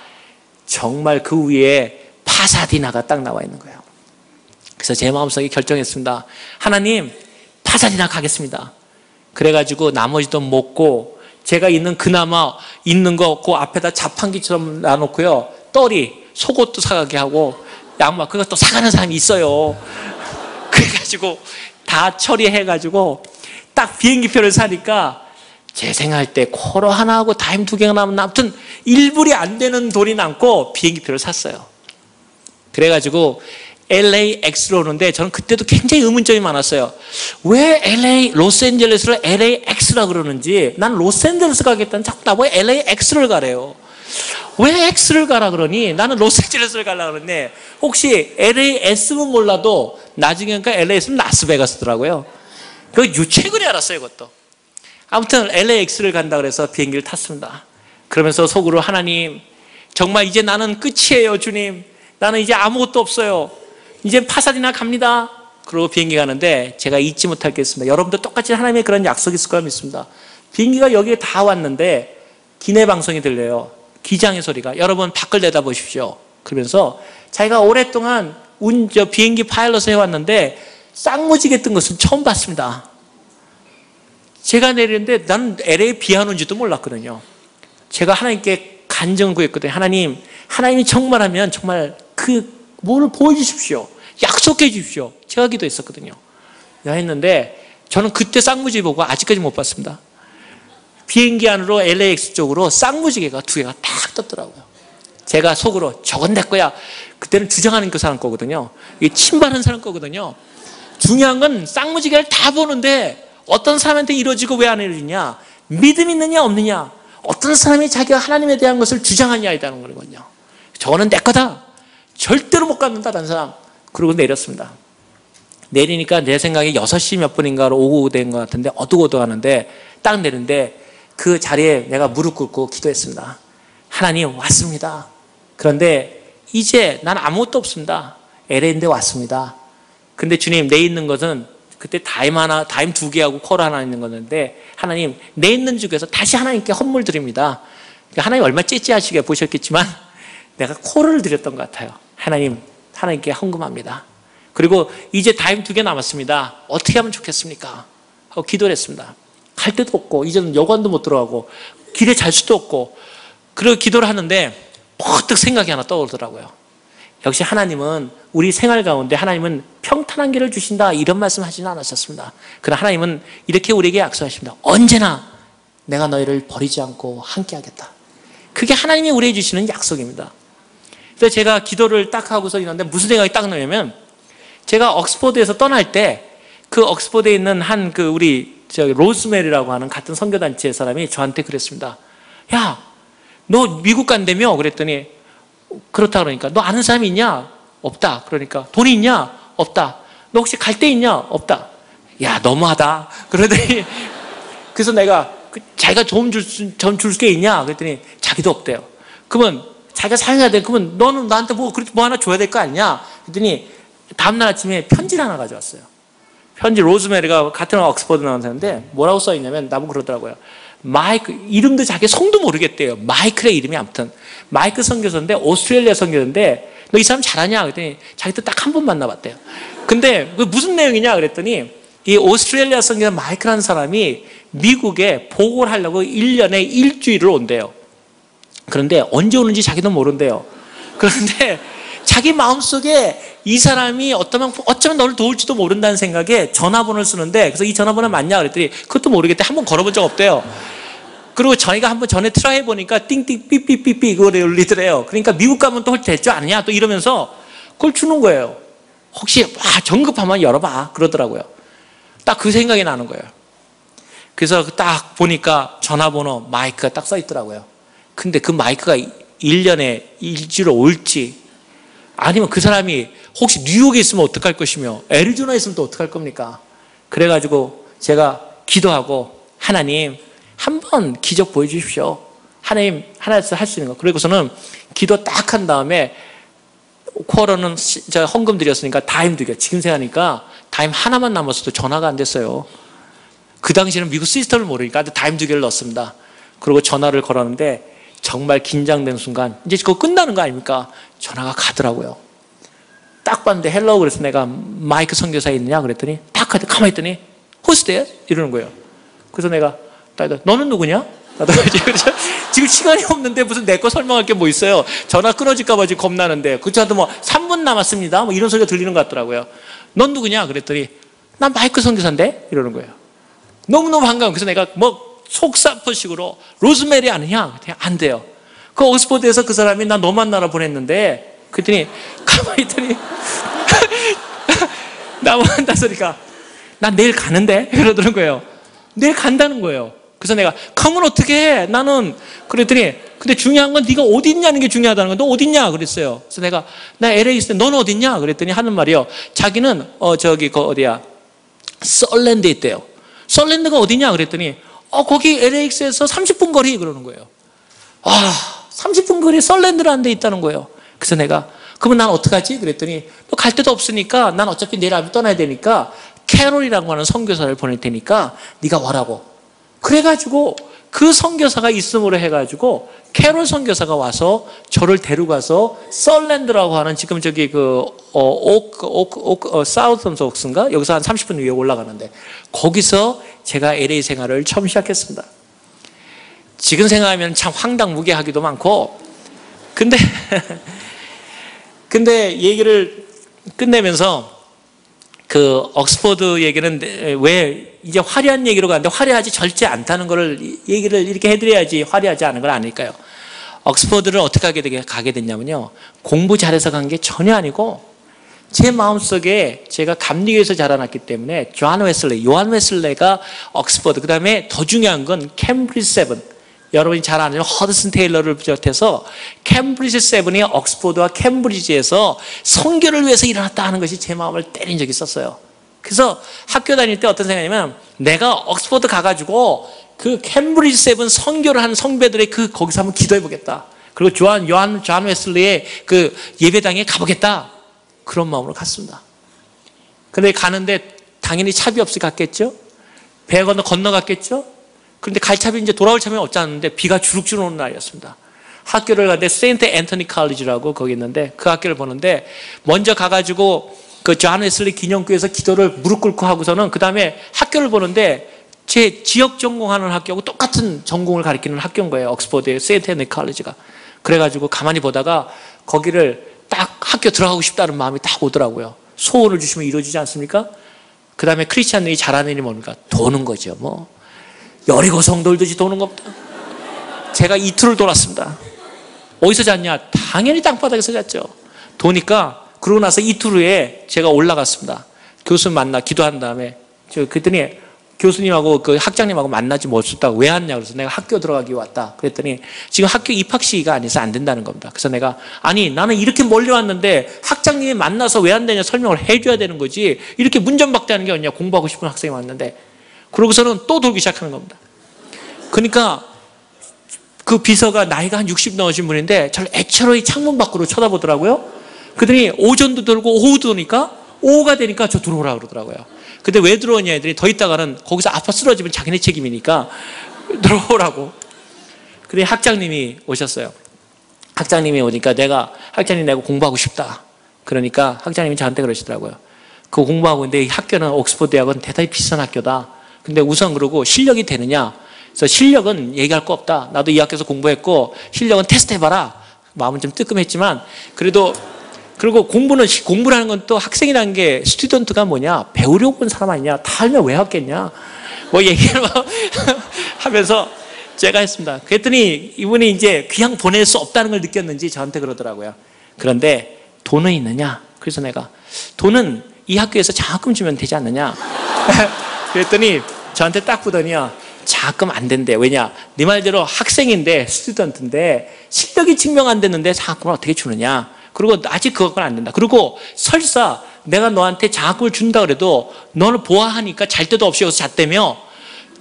정말 그 위에 파사디나가 딱 나와 있는 거예요. 그래서 제 마음속에 결정했습니다. 하나님, 파사디나 가겠습니다. 그래가지고 나머지 돈 먹고 제가 있는 그나마 있는 거 그 앞에다 자판기처럼 놔놓고요. 떨이 속옷도 사가게 하고 양말 그것도 사가는 사람이 있어요. 그래가지고 다 처리해가지고 딱 비행기표를 사니까 제 생각할 때 코로 하나하고 다임 2개가 남은 아무튼 1불이 안 되는 돈이 남고 비행기표를 샀어요. 그래가지고 LAX로 오는데 저는 그때도 굉장히 의문점이 많았어요. 왜 로스앤젤레스를 LAX라 그러는지, 난 로스앤젤레스 가겠다는 자꾸 나보고 LAX를 가래요. 왜 X를 가라 그러니 나는 로스앤젤레스를 가려고 그러는데, 혹시 LAS는 몰라도 나중에 그러니까 LAS는 라스베가스더라고요. 그거 최근에 알았어요, 그것도. 아무튼 LAX를 간다 그래서 비행기를 탔습니다. 그러면서 속으로 하나님, 정말 이제 나는 끝이에요, 주님. 나는 이제 아무것도 없어요. 이제 파사디나 갑니다. 그러고 비행기 가는데 제가 잊지 못할 게 있습니다. 여러분도 똑같이 하나님의 그런 약속이 있을 거라 믿습니다. 비행기가 여기에 다 왔는데 기내 방송이 들려요. 기장의 소리가. 여러분 밖을 내다보십시오. 그러면서 자기가 오랫동안 비행기 파일럿을 해왔는데 쌍무지개 뜬 것은 처음 봤습니다. 제가 내리는데 나는 LA에 비 안 온지도 몰랐거든요. 제가 하나님께 간증을 구했거든요. 하나님이 정말하면 정말 뭐를 보여주십시오. 약속해 주십시오. 제가 기도했었거든요. 했는데 저는 그때 쌍무지개 보고 아직까지 못 봤습니다. 비행기 안으로 LAX 쪽으로 쌍무지개가 2개가 딱 떴더라고요. 제가 속으로 저건 내 거야. 그때는 주장하는 그 사람 거거든요. 이게 침발하는 사람 거거든요. 중요한 건 쌍무지개를 다 보는데 어떤 사람한테 이루어지고 왜 안 이루어지냐? 믿음 있느냐 없느냐? 어떤 사람이 자기가 하나님에 대한 것을 주장하냐에 따른 거거든요. 저거는 내 거다. 절대로 못 갖는다, 다른 사람. 그러고 내렸습니다. 내리니까 내 생각에 6시 몇 분인가로 오고 된 것 같은데 어둑어둑하는데 딱 내리는데 그 자리에 내가 무릎 꿇고 기도했습니다. 하나님, 왔습니다. 그런데 이제 난 아무것도 없습니다. LA인데 왔습니다. 근데 주님, 내 있는 것은 그때 다임 2개하고 콜 하나 있는 거였는데, 하나님, 내 있는 중에서 다시 하나님께 헌물 드립니다. 그러니까 하나님 얼마나 째째하시게 보셨겠지만 내가 콜을 드렸던 것 같아요. 하나님께 헌금합니다. 그리고 이제 다임 2개 남았습니다. 어떻게 하면 좋겠습니까? 하고 기도를 했습니다. 갈 데도 없고 이제는 여관도 못 들어가고 길에 잘 수도 없고, 그리고 기도를 하는데 퍼뜩 생각이 하나 떠오르더라고요. 역시 하나님은 우리 생활 가운데 하나님은 평탄한 길을 주신다, 이런 말씀 하지는 않으셨습니다. 그러나 하나님은 이렇게 우리에게 약속하십니다. 언제나 내가 너희를 버리지 않고 함께 하겠다. 그게 하나님이 우리에게 주시는 약속입니다. 그래서 제가 기도를 딱 하고서 있는데 무슨 생각이 딱 나냐면, 제가 옥스퍼드에서 떠날 때 그 옥스퍼드에 있는 우리 로즈메리라고 하는 같은 선교단체 사람이 저한테 그랬습니다. 야, 너 미국 간다며? 그랬더니 그렇다 그러니까 너 아는 사람이 있냐? 없다. 그러니까 돈이 있냐? 없다. 너 혹시 갈 데 있냐? 없다. 야, 너무하다. 그러더니 그래서 내가 자기가 좀 줄 게 있냐? 그랬더니 자기도 없대요. 그러면 자기가 사용해야 돼. 그러면 너는 나한테 뭐 하나 줘야 될 거 아니냐? 그랬더니 다음날 아침에 편지를 하나 가져왔어요. 편지, 로즈메리가 같은 옥스퍼드 나온 사람인데 뭐라고 써있냐면 나보고 그러더라고요. 마이크, 이름도 자기 성도 모르겠대요. 마이클의 이름이 아무튼. 마이크 선교사인데 오스트레일리아 선교사인데 너 이 사람 잘하냐? 그랬더니 자기도 딱 한 번 만나봤대요. 근데 그 무슨 내용이냐? 그랬더니 이 오스트레일리아 선교사 마이클라는 사람이 미국에 보고를 하려고 1년에 일주일을 온대요. 그런데 언제 오는지 자기도 모른대요. 그런데 자기 마음속에 이 사람이 어쩌면 너를 도울지도 모른다는 생각에 전화번호를 쓰는데, 그래서 이 전화번호 맞냐? 그랬더니 그것도 모르겠대. 한번 걸어본 적 없대요. 그리고 저희가 한번 전에 트라이 해보니까 띵띵 삐삐삐삐 이거를 울리더래요. 그러니까 미국 가면 또 될 줄 아느냐? 또 이러면서 그걸 주는 거예요. 혹시 정급하면 열어봐. 그러더라고요. 딱 그 생각이 나는 거예요. 그래서 딱 보니까 전화번호 마이크가 딱 써 있더라고요. 근데 그 마이크가 1년에 일주일 올지, 아니면 그 사람이 혹시 뉴욕에 있으면 어떡할 것이며 애리조나에 있으면 또 어떡할 겁니까? 그래가지고 제가 기도하고, 하나님 한번 기적 보여주십시오. 하나님, 하나에서 할 수 있는 거. 그리고서는 기도 딱 한 다음에 쿼러는 헌금 드렸으니까 다임 드려. 지금 생각하니까 다임 하나만 남았어도 전화가 안 됐어요. 그 당시에는 미국 시스템을 모르니까 다임 2개를 넣었습니다. 그리고 전화를 걸었는데 정말 긴장된 순간 이제 그거 끝나는 거 아닙니까? 전화가 가더라고요. 딱 봤는데 헬로우 그래서 내가 마이크 선교사에 있느냐 그랬더니 딱 가만히 있더니 Who's there? 이러는 거예요. 그래서 내가 너는 누구냐? 지금 시간이 없는데 무슨 내 거 설명할 게 뭐 있어요. 전화 끊어질까 봐 지금 겁나는데 그렇죠. 뭐 3분 남았습니다. 뭐 이런 소리가 들리는 것 같더라고요. 넌 누구냐? 그랬더니 난 마이크 선교사인데? 이러는 거예요. 너무너무 반가워. 그래서 내가 뭐 속사포식으로 로즈메리 아느냐? 안 돼요. 그 옥스퍼드에서 그 사람이 나 너 만나러 보냈는데 그랬더니 가만히 있더니 나 뭐 한다 소리가 나 내일 가는데? 그러더는 거예요. 내일 간다는 거예요. 그래서 내가 가면 어떻게 해? 나는 그랬더니 근데 중요한 건 네가 어디 있냐는 게 중요하다는 건 너 어디 있냐 그랬어요. 그래서 내가 나 LA 있을 때 너는 어디 있냐 그랬더니 하는 말이요. 자기는 저기 그 어디야 썰랜드에 있대요. 썰랜드가 어디냐 그랬더니 거기 LAX에서 30분 거리 그러는 거예요. 30분 거리 썰랜드라는 데 있다는 거예요. 그래서 내가 그러면 난 어떡하지? 그랬더니 너 갈 데도 없으니까 난 어차피 내일 아침에 떠나야 되니까 캐롤이라고 하는 선교사를 보낼 테니까 네가 와라고. 그래가지고 그 선교사가 있음으로 해가지고 캐롤 선교사가 와서 저를 데려가서 썰랜드라고 하는 지금 저기 사우턴 옥스인가? 여기서 한 30분 위에 올라가는데 거기서 제가 LA 생활을 처음 시작했습니다. 지금 생각하면 참 황당무계하기도 많고 근데 얘기를 끝내면서 그 옥스퍼드 얘기는 왜 이제 화려한 얘기로 가는데 화려하지 절대 않다는 걸 얘기를 이렇게 해드려야지 화려하지 않은 걸 아닐까요? 옥스퍼드를 어떻게 가게 됐냐면요. 공부 잘해서 간 게 전혀 아니고 제 마음속에 제가 감리교에서 자라났기 때문에 요한 웨슬레가 옥스퍼드 그 다음에 더 중요한 건 캠브리지 7 여러분이 잘 아는 허드슨 테일러를 비롯해서 캠브리지 7이 옥스퍼드와 캠브리지에서 선교를 위해서 일어났다 하는 것이 제 마음을 때린 적이 있었어요. 그래서 학교 다닐 때 어떤 생각이냐면 내가 옥스퍼드 가가지고 그 캠브리지 7 선교를 하는 성배들의 거기서 한번 기도해 보겠다. 그리고 존 웨슬리의 그 예배당에 가보겠다. 그런 마음으로 갔습니다. 근데 가는데 당연히 차비 없이 갔겠죠? 배 건너갔겠죠? 그런데 갈 차비 이제 돌아올 차비는 없지 않는데 비가 주룩주룩 오는 날이었습니다. 학교를 가는데 세인트 앤토니 칼리지라고 거기 있는데 그 학교를 보는데 먼저 가가지고 그 존 웨슬리 기념교회에서 기도를 무릎 꿇고 하고서는 그 다음에 학교를 보는데 제 지역 전공하는 학교하고 똑같은 전공을 가리키는 학교인 거예요. 옥스퍼드의 세인트 앤토니 칼리지가. 그래가지고 가만히 보다가 거기를 딱 학교 들어가고 싶다는 마음이 딱 오더라고요. 소원을 주시면 이루어지지 않습니까? 그 다음에 크리스찬들이 잘하는 일이 뭡니까? 도는 거죠. 뭐 여리고 성 돌듯이 도는 겁니다. 제가 이틀을 돌았습니다. 어디서 잤냐? 당연히 땅바닥에서 잤죠. 도니까 그러고 나서 이틀 후에 제가 올라갔습니다. 교수님 만나 기도한 다음에 그랬더니 교수님하고 그 학장님하고 만나지 못했다고 왜 왔냐 그래서 내가 학교 들어가기 왔다 그랬더니 지금 학교 입학 시기가 아니어서 안 된다는 겁니다. 그래서 내가 아니 나는 이렇게 멀리 왔는데 학장님이 만나서 왜 안 되냐 설명을 해줘야 되는 거지 이렇게 문전박대하는 게 아니냐 공부하고 싶은 학생이 왔는데 그러고서는 또 돌기 시작하는 겁니다. 그러니까 그 비서가 나이가 한 60 넘으신 분인데 저를 애처로이 창문 밖으로 쳐다보더라고요. 그러더니 오전도 돌고 오후도 도니까 오후가 되니까 저 들어오라 그러더라고요. 근데 왜 들어오냐 애들이 더 있다가는 거기서 아파 쓰러지면 자기네 책임이니까 들어오라고. 근데 학장님이 오셨어요. 학장님이 오니까 학장님 내가 공부하고 싶다. 그러니까 학장님이 저한테 그러시더라고요. 그거 공부하고 있는데 이 학교는 옥스퍼드 대학은 대단히 비싼 학교다. 근데 우선 그러고 실력이 되느냐. 그래서 실력은 얘기할 거 없다. 나도 이 학교에서 공부했고 실력은 테스트 해봐라. 마음은 좀 뜨끔했지만 그래도 그리고 공부라는 건 또 학생이라는 게 스튜던트가 뭐냐 배우려고 온 사람 아니냐 다 알면 왜 왔겠냐 뭐 얘기를 하면서 제가 했습니다. 그랬더니 이분이 이제 그냥 보낼 수 없다는 걸 느꼈는지 저한테 그러더라고요. 그런데 돈은 있느냐? 그래서 내가 돈은 이 학교에서 장학금 주면 되지 않느냐? 그랬더니 저한테 딱 보더니요. 장학금 안 된대. 왜냐? 네 말대로 학생인데 스튜던트인데 실력이 증명 안 됐는데 장학금을 어떻게 주느냐? 그리고 아직 그건 안 된다. 그리고 설사 내가 너한테 장학금을 준다 그래도 너를 보아하니까 잘 데도 없이 여기서 잤다며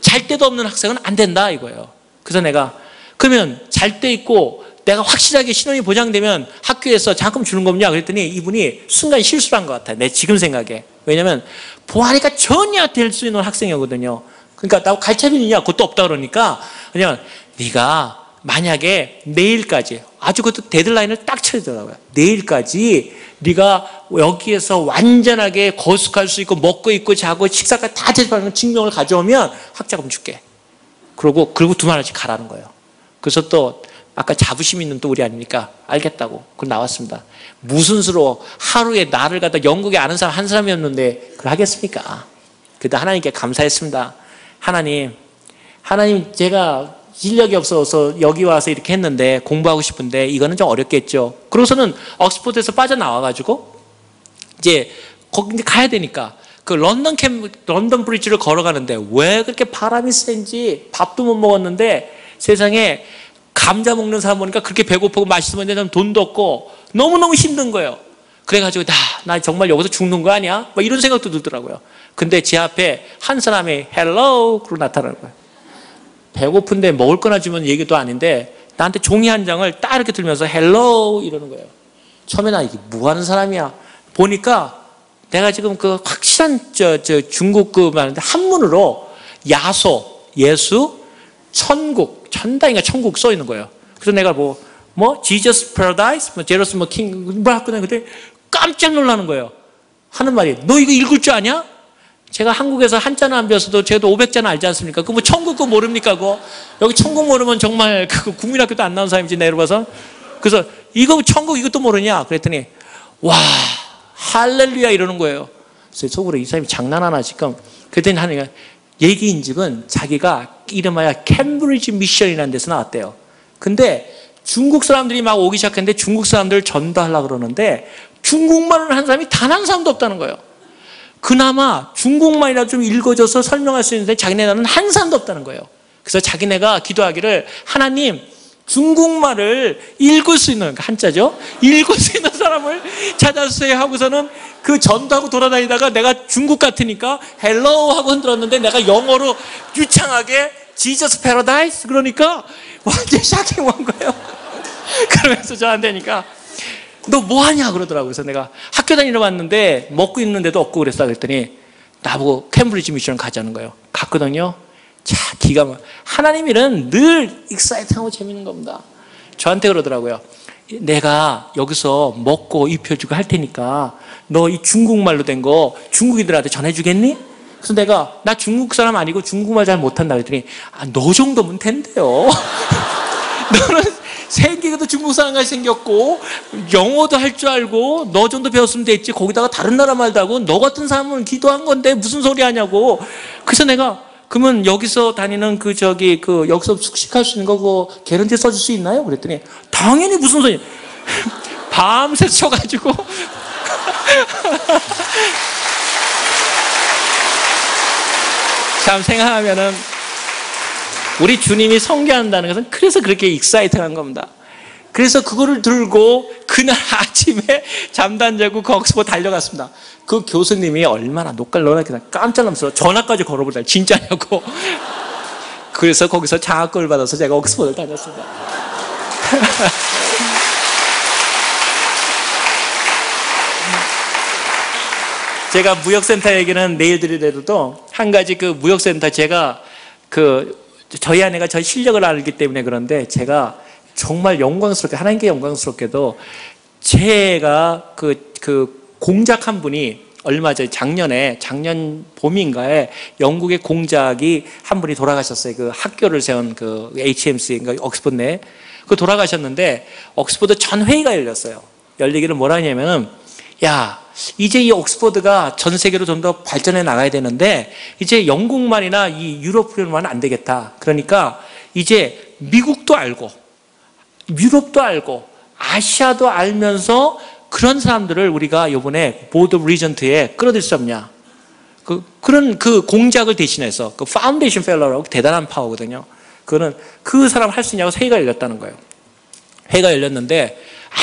잘 데도 없는 학생은 안 된다 이거예요. 그래서 내가 그러면 잘 데 있고 내가 확실하게 신원이 보장되면 학교에서 장학금 주는 겁냐 그랬더니 이분이 순간 실수를 한 것 같아요. 내 지금 생각에. 왜냐면 보아니까 전혀 될 수 있는 학생이거든요. 그러니까 나 가르쳐주느냐 그것도 없다 그러니까 그냥 네가 만약에 내일까지 아주 그것도 데드라인을 딱 쳐주더라고요. 내일까지 네가 여기에서 완전하게 거숙할 수 있고 먹고 있고 자고 식사까지 다 제출하는 증명을 가져오면 학자금 줄게. 그리고 2만 원씩 가라는 거예요. 그래서 또 아까 자부심 있는 또 우리 아닙니까? 알겠다고. 그걸 나왔습니다. 무슨 수로 하루에 나를 갖다 영국에 아는 사람 한 사람이었는데 그걸 하겠습니까? 그래도 하나님께 감사했습니다. 하나님 제가 실력이 없어서 여기 와서 이렇게 했는데 공부하고 싶은데 이거는 좀 어렵겠죠. 그러고서는 옥스퍼드에서 빠져나와가지고 이제 거기 가야 되니까 그 런던 브리지를 걸어가는데 왜 그렇게 바람이 센지 밥도 못 먹었는데 세상에 감자 먹는 사람 보니까 그렇게 배고프고 맛있으면 돈도 없고 너무너무 힘든 거예요. 그래가지고 나 정말 여기서 죽는 거 아니야? 막 이런 생각도 들더라고요. 근데 제 앞에 한 사람이 헬로우 그러고 나타나는 거예요. 배고픈데 먹을 거나 주면 얘기도 아닌데 나한테 종이 한 장을 딱 이렇게 들면서 헬로우 이러는 거예요. 처음에 나 이게 뭐 하는 사람이야? 보니까 내가 지금 그 확실한 중국 그 말인데 한문으로 야소, 예수, 천국, 천당인가 천국 써 있는 거예요. 그래서 내가 Jesus Paradise, 제로스 킹, 했거든요. 근데 깜짝 놀라는 거예요. 하는 말이, 너 이거 읽을 줄 아냐? 제가 한국에서 한자는 안 배웠어도 제가 500자는 알지 않습니까? 그 천국 그거 모릅니까? 그거? 여기 천국 모르면 정말 그 국민학교도 안 나온 사람이지, 내려봐서. 그래서 이거 천국 이것도 모르냐? 그랬더니, 와, 할렐루야 이러는 거예요. 그래서 속으로 이 사람이 장난하나 지금. 그랬더니 하니까 얘기인집은 자기가 이름하여 캠브리지 미션이라는 데서 나왔대요. 근데 중국 사람들이 막 오기 시작했는데 중국 사람들을 전도하려고 그러는데 중국말을 한 사람이 단 한 사람도 없다는 거예요. 그나마 중국말이라도 좀 읽어줘서 설명할 수 있는데 자기네는 한 사람도 없다는 거예요. 그래서 자기네가 기도하기를 하나님 중국말을 읽을 수 있는 한자죠. 읽을 수 있는 사람을 찾아주세요 하고서는 그 전도하고 돌아다니다가 내가 중국 같으니까 헬로우 하고 흔들었는데 내가 영어로 유창하게 Jesus Paradise 그러니까 완전 샤킹 온 거예요. 그러면서 저한테니까 너 뭐하냐 그러더라고요. 그래서 내가 학교 다니러 왔는데 먹고 있는데도 없고 그랬어. 그랬더니 나보고 캠브리지 미션 가자는 거예요. 갔거든요. 자, 기가 막 하나님 일은 늘 익사이트하고 재밌는 겁니다. 저한테 그러더라고요. 내가 여기서 먹고 입혀주고 할 테니까 너 이 중국말로 된 거 중국인들한테 전해주겠니? 그래서 내가 나 중국 사람 아니고 중국말 잘 못한다 그랬더니 너 정도면 된대요. 너는 생기기도 중국 사람같이 생겼고 영어도 할 줄 알고 너 정도 배웠으면 됐지 거기다가 다른 나라 말도 하고 너 같은 사람은 기도한 건데 무슨 소리 하냐고. 그래서 내가 그러면 여기서 다니는 여기서 숙식할 수 있는 거 그거 개런티 써줄 수 있나요? 그랬더니 당연히 무슨 소리. 밤새 쳐가지고 참 생각하면은 우리 주님이 성교한다는 것은 그래서 그렇게 익사이트한 겁니다. 그래서 그거를 들고 그날 아침에 잠도 안 자고 그 옥스퍼드 달려갔습니다. 그 교수님이 얼마나 녹갈놀랐겠다. 깜짝 놀라서 전화까지 걸어보자. 진짜냐고. 그래서 거기서 장학금을 받아서 제가 옥스퍼드를 다녔습니다. 제가 무역센터 얘기는 내일 드리더라도 한 가지 그 무역센터 제가 저희 아내가 저희 실력을 알기 때문에 그런데 제가 정말 영광스럽게 하나님께 영광스럽게도 제가 그 공작 한 분이 얼마 전에 작년 봄인가에 영국의 공작이 한 분이 돌아가셨어요. 그 학교를 세운 그 HMC 그러니까 옥스퍼드 내 그 돌아가셨는데 옥스퍼드 전 회의가 열렸어요. 열리기를 뭐라 하냐면은 야 이제 이 옥스퍼드가 전 세계로 좀 더 발전해 나가야 되는데 이제 영국만이나 이 유럽만은 안 되겠다. 그러니까 이제 미국도 알고 유럽도 알고 아시아도 알면서 그런 사람들을 우리가 이번에 보드 오브 리전트에 끌어들일 수 없냐. 그런 그 공작을 대신해서 그 파운데이션 펠로라고 대단한 파워거든요. 그거는 그 사람 할 수 있냐고 회의가 열렸다는 거예요. 회의가 열렸는데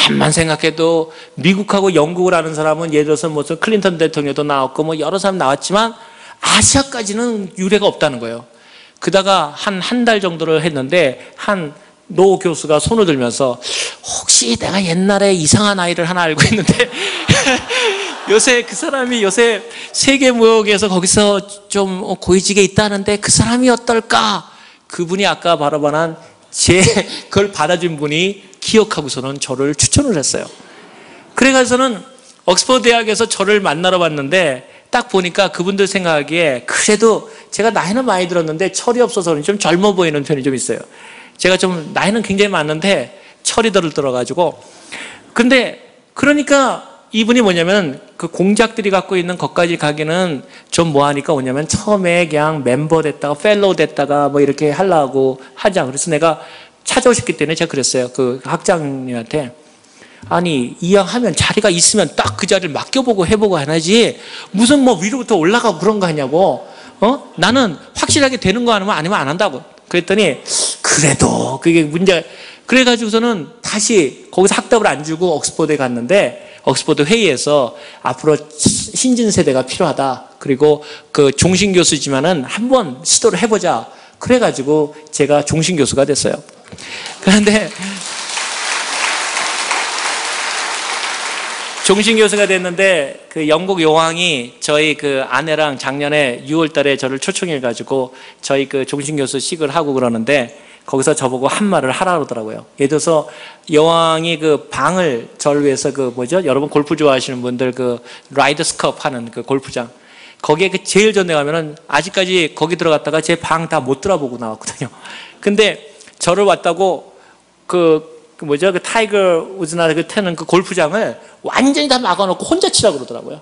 암만 생각해도 미국하고 영국을 아는 사람은 예를 들어서 무슨 클린턴 대통령도 나왔고 뭐 여러 사람 나왔지만 아시아까지는 유례가 없다는 거예요. 그다가 한 달 정도를 했는데 한 노 교수가 손을 들면서 혹시 내가 옛날에 이상한 아이를 하나 알고 있는데 요새 그 사람이 요새 세계무역에서 거기서 좀 고위직에 있다는데 그 사람이 어떨까? 그분이 아까 바로 말한 그걸 받아준 분이 기억하고서는 저를 추천을 했어요. 그래가지고는 옥스퍼드 대학에서 저를 만나러 왔는데 딱 보니까 그분들 생각하기에 그래도 제가 나이는 많이 들었는데 철이 없어서 그런지 좀 젊어 보이는 편이 좀 있어요. 제가 좀 나이는 굉장히 많은데 철이 들어가지고. 근데 그러니까 이분이 뭐냐면 그 공작들이 갖고 있는 것까지 가기는 좀 뭐하니까 뭐냐면 처음에 그냥 멤버 됐다가 펠로우 됐다가 뭐 이렇게 하려고 하자. 그래서 내가 찾아오셨기 때문에 제가 그랬어요. 그 학장님한테. 아니 이왕하면 자리가 있으면 딱 그 자리를 맡겨보고 해보고 하나지 무슨 뭐 위로부터 올라가고 그런 거 하냐고. 나는 확실하게 되는 거 아니면 안 한다고. 그랬더니 그래도 그게 문제. 그래가지고서는 다시 거기서 학답을 안 주고 옥스퍼드에 갔는데 옥스퍼드 회의에서 앞으로 신진 세대가 필요하다. 그리고 그 종신 교수지만은 한번 시도를 해보자. 그래가지고 제가 종신 교수가 됐어요. 그런데 종신 교수가 됐는데 그 영국 여왕이 저희 그 아내랑 작년에 6월 달에 저를 초청해가지고 저희 그 종신 교수식을 하고 그러는데 거기서 저보고 한 말을 하라 그러더라고요. 예를 들어서 여왕이 그 방을 저를 위해서 그 뭐죠? 여러분 골프 좋아하시는 분들 그 라이더스 컵 하는 그 골프장. 거기에 그 제일 전에 가면은 아직까지 거기 들어갔다가 제 방 다 못 들어보고 나왔거든요. 근데 저를 왔다고 그 뭐죠? 그 타이거 우즈나 그 태는 그 골프장을 완전히 다 막아놓고 혼자 치라고 그러더라고요.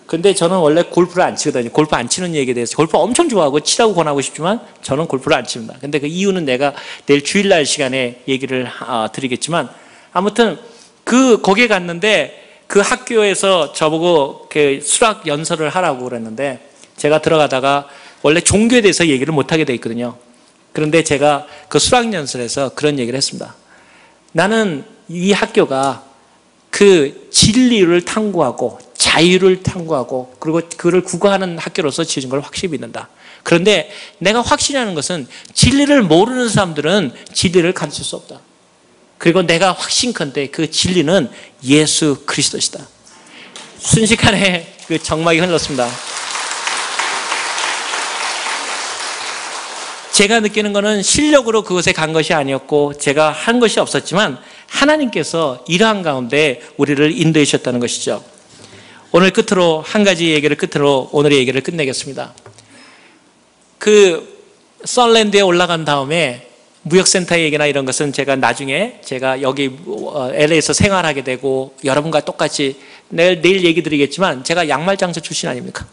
근데 저는 원래 골프를 안 치거든요. 골프 안 치는 얘기에 대해서 골프 엄청 좋아하고 치라고 권하고 싶지만 저는 골프를 안 칩니다. 근데 그 이유는 내가 내일 주일날 시간에 얘기를 드리겠지만 아무튼 거기에 갔는데 그 학교에서 저보고 그 수학 연설을 하라고 그랬는데 제가 들어가다가 원래 종교에 대해서 얘기를 못 하게 돼 있거든요. 그런데 제가 그 수학 연설에서 그런 얘기를 했습니다. 나는 이 학교가 그 진리를 탐구하고 자유를 탐구하고 그리고 그를 구가하는 학교로서 지어진 걸 확실히 믿는다. 그런데 내가 확실히 하는 것은 진리를 모르는 사람들은 진리를 가르칠 수 없다. 그리고 내가 확신컨대 그 진리는 예수 그리스도시다. 순식간에 그 정막이 흘렀습니다. 제가 느끼는 것은 실력으로 그것에 간 것이 아니었고 제가 한 것이 없었지만 하나님께서 이러한 가운데 우리를 인도해 주셨다는 것이죠. 오늘 끝으로 한 가지 얘기를 끝으로 오늘의 얘기를 끝내겠습니다. 그 썬랜드에 올라간 다음에 무역센터 얘기나 이런 것은 제가 나중에 제가 여기 LA에서 생활하게 되고 여러분과 똑같이 내일 얘기 드리겠지만 제가 양말 장사 출신 아닙니까?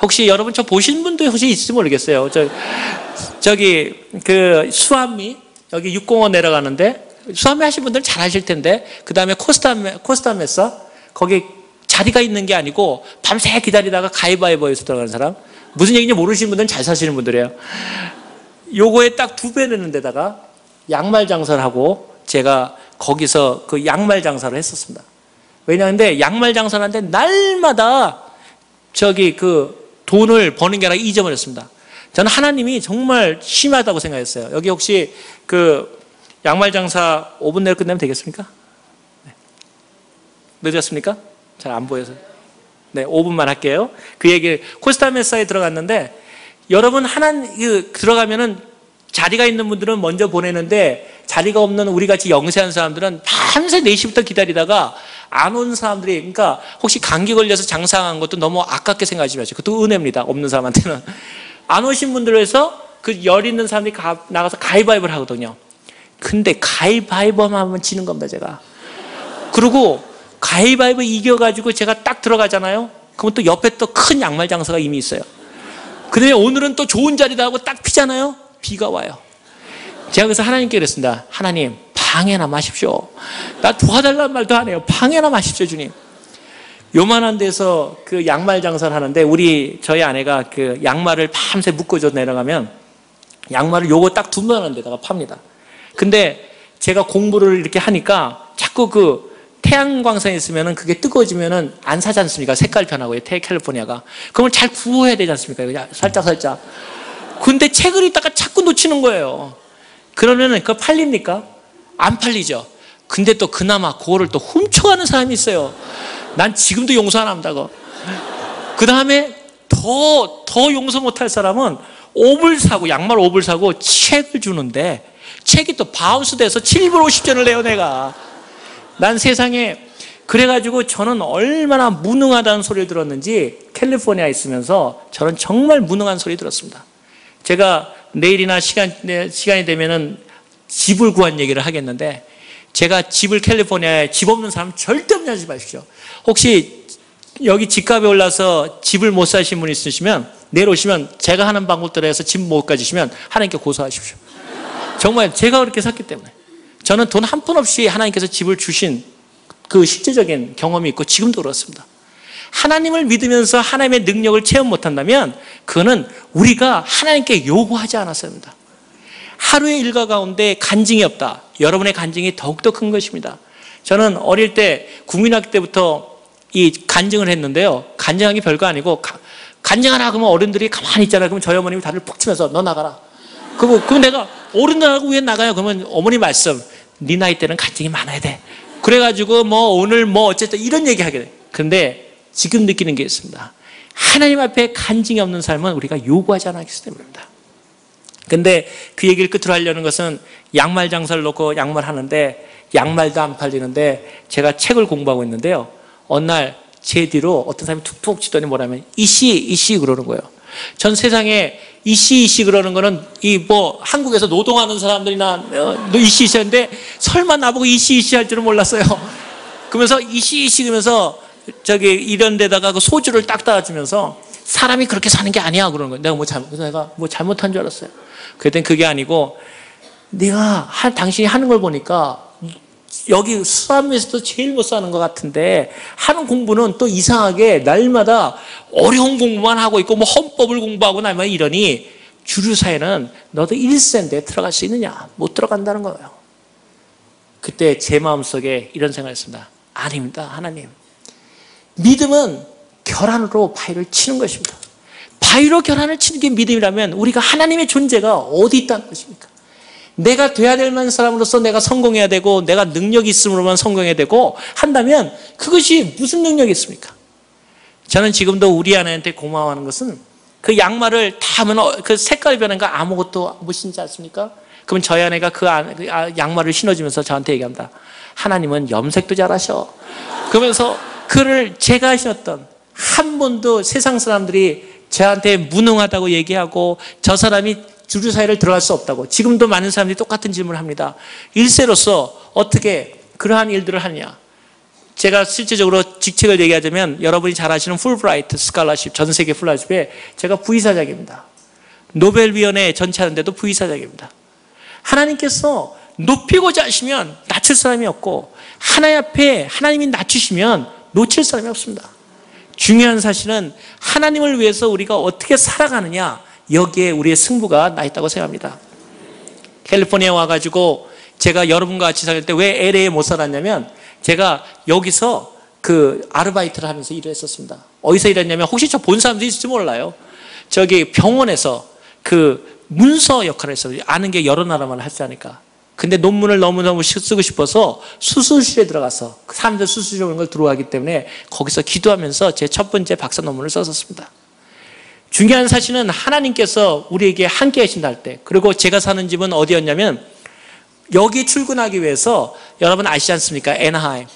혹시 여러분 저 보신 분도 혹시 있을지 모르겠어요. 저기 그 수암리 여기 육공원 내려가는데 수암리 하신 분들은 잘 아실 텐데 그 다음에 코스타메사 거기 자리가 있는 게 아니고 밤새 기다리다가 가위바위보에서 들어가는 사람 무슨 얘기인지 모르시는 분들은 잘 사시는 분들이에요. 요거에 딱 2배 내는 데다가 양말 장사를 하고 제가 거기서 그 양말 장사를 했었습니다. 왜냐하면 양말 장사를 하는데 날마다 그 돈을 버는 게 아니라 잊어버렸습니다. 저는 하나님이 정말 심하다고 생각했어요. 여기 혹시 그 양말 장사 5분 내로 끝내면 되겠습니까? 네. 늦었습니까? 잘 안 보여서. 네, 5분만 할게요. 그 얘기, 코스타메사에 들어갔는데, 여러분, 들어가면은 자리가 있는 분들은 먼저 보내는데, 자리가 없는 우리 같이 영세한 사람들은 밤새 4시부터 기다리다가 안 온 사람들이, 그러니까 혹시 감기 걸려서 장사한 것도 너무 아깝게 생각하지 마시고, 그것도 은혜입니다. 없는 사람한테는. 안 오신 분들을 해서 그 열 있는 사람들이 나가서 가위바위보를 하거든요. 근데 가위바위보만 하면 지는 겁니다, 제가. 그리고 가위바위보 이겨가지고 제가 딱 들어가잖아요. 그럼 또 옆에 또 큰 양말 장사가 이미 있어요. 근데 오늘은 또 좋은 자리다 하고 딱 피잖아요. 비가 와요. 제가 그래서 하나님께 그랬습니다. 하나님, 방해나 마십시오. 나 도와달라는 말도 안 해요. 방해나 마십시오, 주님. 요만한 데서 그 양말 장사를 하는데 저희 아내가 그 양말을 밤새 묶어줘 내려가면 양말을 요거 딱 2만 원 데다가 팝니다. 근데 제가 공부를 이렇게 하니까 자꾸 그 태양광선에 있으면은 그게 뜨거워지면은 안 사지 않습니까? 색깔 변하고요. 캘리포니아가. 그걸 잘 구워야 되지 않습니까? 그냥 살짝. 근데 책을 읽다가 자꾸 놓치는 거예요. 그러면은 그거 팔립니까? 안 팔리죠. 근데 또 그나마 그거를 또 훔쳐가는 사람이 있어요. 난 지금도 용서 안 합니다. 그 다음에 더 용서 못할 사람은 옷을 사고, 양말 옷을 사고 책을 주는데 책이 또 바운스 돼서 7불 50전을 내요, 내가. 난 세상에, 그래가지고 저는 얼마나 무능하다는 소리를 들었는지 캘리포니아에 있으면서 저는 정말 무능한 소리 들었습니다. 제가 내일이나 시간이 되면은 집을 구한 얘기를 하겠는데, 제가 집을 캘리포니아에 집 없는 사람 절대 없냐지 마십시오. 혹시 여기 집값에 올라서 집을 못 사신 분 있으시면 내일 오시면 제가 하는 방법대로 해서 집 못 가지시면 하나님께 고소하십시오. 정말 제가 그렇게 샀기 때문에. 저는 돈 한 푼 없이 하나님께서 집을 주신 그 실제적인 경험이 있고 지금도 그렇습니다. 하나님을 믿으면서 하나님의 능력을 체험 못한다면 그거는 우리가 하나님께 요구하지 않았습니다. 하루의 일과 가운데 간증이 없다. 여러분의 간증이 더욱더 큰 것입니다. 저는 어릴 때 국민학교 때부터 이 간증을 했는데요. 간증하기 별거 아니고 간증하라 그러면 어른들이 가만히 있잖아요. 그러면 저희 어머님이 다들 푹 치면서 너 나가라. 그럼 내가 어른들하고 왜 나가요? 그러면 어머니 말씀, 네 나이 때는 간증이 많아야 돼. 그래가지고 오늘 어쨌든 이런 얘기 하게 돼. 그런데 지금 느끼는 게 있습니다. 하나님 앞에 간증이 없는 삶은 우리가 요구하지 않았기 때문입니다. 근데 그 얘기를 끝으로 하려는 것은 양말 장사를 놓고 양말 하는데 양말도 안 팔리는데 제가 책을 공부하고 있는데요. 어느 날 제 뒤로 어떤 사람이 툭툭 치더니 뭐라면 이씨 그러는 거예요. 전 세상에 이씨 그러는 거는 한국에서 노동하는 사람들이나 이씨 하는데 설마 나보고 이씨 할 줄은 몰랐어요. 그러면서 이씨 그러면서 이런 데다가 그 소주를 딱 따라주면서 사람이 그렇게 사는 게 아니야 그러는 거예요. 내가 잘못한 줄 알았어요. 그랬더니 그게 아니고 당신이 하는 걸 보니까 여기 수암에서도 제일 못 사는 것 같은데 하는 공부는 또 이상하게 날마다 어려운 공부만 하고 있고 헌법을 공부하고 날마다 이러니 주류사회는 너도 1세인데 들어갈 수 있느냐? 못 들어간다는 거예요. 그때 제 마음속에 이런 생각을 했습니다. 아닙니다. 하나님. 믿음은 결안으로 바위를 치는 것입니다. 바위로 결안을 치는 게 믿음이라면 우리가 하나님의 존재가 어디 있다는 것입니까? 내가 돼야 될 만한 사람으로서 내가 성공해야 되고 내가 능력이 있음으로만 성공해야 되고 한다면 그것이 무슨 능력이 있습니까? 저는 지금도 우리 아내한테 고마워하는 것은 그 양말을 다 하면 그 색깔이 변한 거 아무것도 못 신지 않습니까? 그러면 저희 아내가 그 양말을 신어주면서 저한테 얘기합니다. 하나님은 염색도 잘하셔. 그러면서 그를 제가 신었던 한 번도 세상 사람들이 저한테 무능하다고 얘기하고 저 사람이 주류 사회를 들어갈 수 없다고. 지금도 많은 사람들이 똑같은 질문을 합니다. 1세로서 어떻게 그러한 일들을 하느냐. 제가 실제적으로 직책을 얘기하자면 여러분이 잘 아시는 풀브라이트 스칼라십, 전 세계 풀라십에 제가 부의사장입니다. 노벨위원회 전체 하는데도 부의사장입니다. 하나님께서 높이고자 하시면 낮출 사람이 없고 하나님 앞에 하나님이 낮추시면 놓칠 사람이 없습니다. 중요한 사실은 하나님을 위해서 우리가 어떻게 살아가느냐, 여기에 우리의 승부가 나 있다고 생각합니다. 캘리포니아에 와가지고 제가 여러분과 같이 살 때 왜 LA에 못 살았냐면 제가 여기서 그 아르바이트를 하면서 일을 했었습니다. 어디서 일했냐면 혹시 저 본 사람도 있을지 몰라요. 저기 병원에서 그 문서 역할을 했어요. 아는 게 여러 나라만 할 줄 아니까. 근데 논문을 너무너무 쓰고 싶어서 수술실에 들어가서 사람들 수술실 오는 걸 들어가기 때문에 거기서 기도하면서 제 첫 번째 박사 논문을 썼었습니다. 중요한 사실은 하나님께서 우리에게 함께 하신다 할 때, 그리고 제가 사는 집은 어디였냐면 여기 출근하기 위해서 여러분 아시지 않습니까? 애나하임.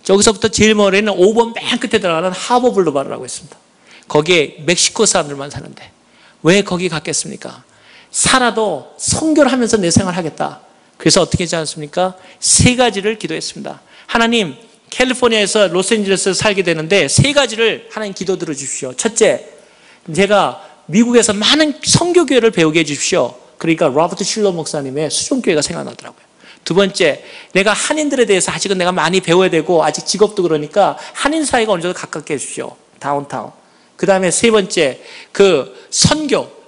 저기서부터 제일 멀리는 5번 맨 끝에 들어가는 하버 블루바르라고 있습니다. 거기에 멕시코 사람들만 사는데 왜 거기 갔겠습니까? 살아도 선교를 하면서 내 생활을 하겠다. 그래서 어떻게 하지 않습니까? 3가지를 기도했습니다. 하나님, 캘리포니아에서 로스앤젤레스에 살게 되는데 3가지를 하나님 기도 들어주십시오. 첫째, 제가 미국에서 많은 선교교회를 배우게 해주십시오. 그러니까 로버트 실러 목사님의 수종교회가 생각나더라고요. 두 번째, 내가 한인들에 대해서 아직은 내가 많이 배워야 되고 아직 직업도 그러니까 한인 사회가 어느 정도 가깝게 해주십시오. 다운타운. 그 다음에 세 번째, 그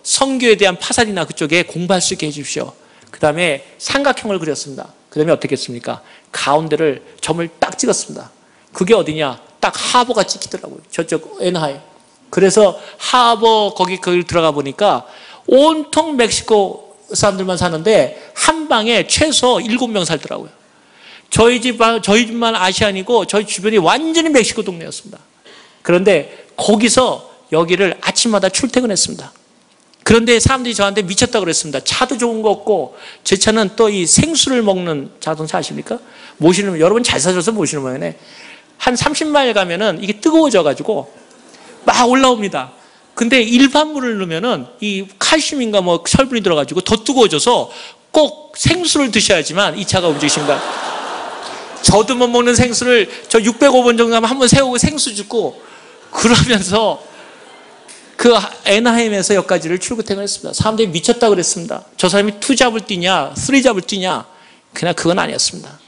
선교에 대한 파산이나 그쪽에 공부할 수 있게 해주십시오. 그 다음에 삼각형을 그렸습니다. 그 다음에 어떻게 했습니까? 가운데를 점을 딱 찍었습니다. 그게 어디냐? 딱 하버가 찍히더라고요. 저쪽 애나하임. 그래서 하버 거기 들어가 보니까 온통 멕시코 사람들만 사는데 한 방에 최소 7명 살더라고요. 저희 집만 아시안이고 저희 주변이 완전히 멕시코 동네였습니다. 그런데 거기서 여기를 아침마다 출퇴근했습니다. 그런데 사람들이 저한테 미쳤다고 그랬습니다. 차도 좋은 거 없고, 제 차는 또 이 생수를 먹는 자동차 아십니까? 모시는, 여러분 잘 사셔서 모시는 모양이네. 한 30마일 가면은 이게 뜨거워져가지고 막 올라옵니다. 근데 일반 물을 넣으면은 이 칼슘인가 뭐 철분이 들어가지고 더 뜨거워져서 꼭 생수를 드셔야지만 이 차가 움직이십니다. 저도 못 먹는 생수를 저 605번 정도 하면 한번 세우고 생수 주고 그러면서 그 애나하임에서 여기까지를 출퇴근했습니다. 사람들이 미쳤다고 그랬습니다. 저 사람이 2잡을 뛰냐 3잡을 뛰냐, 그냥 그건 아니었습니다.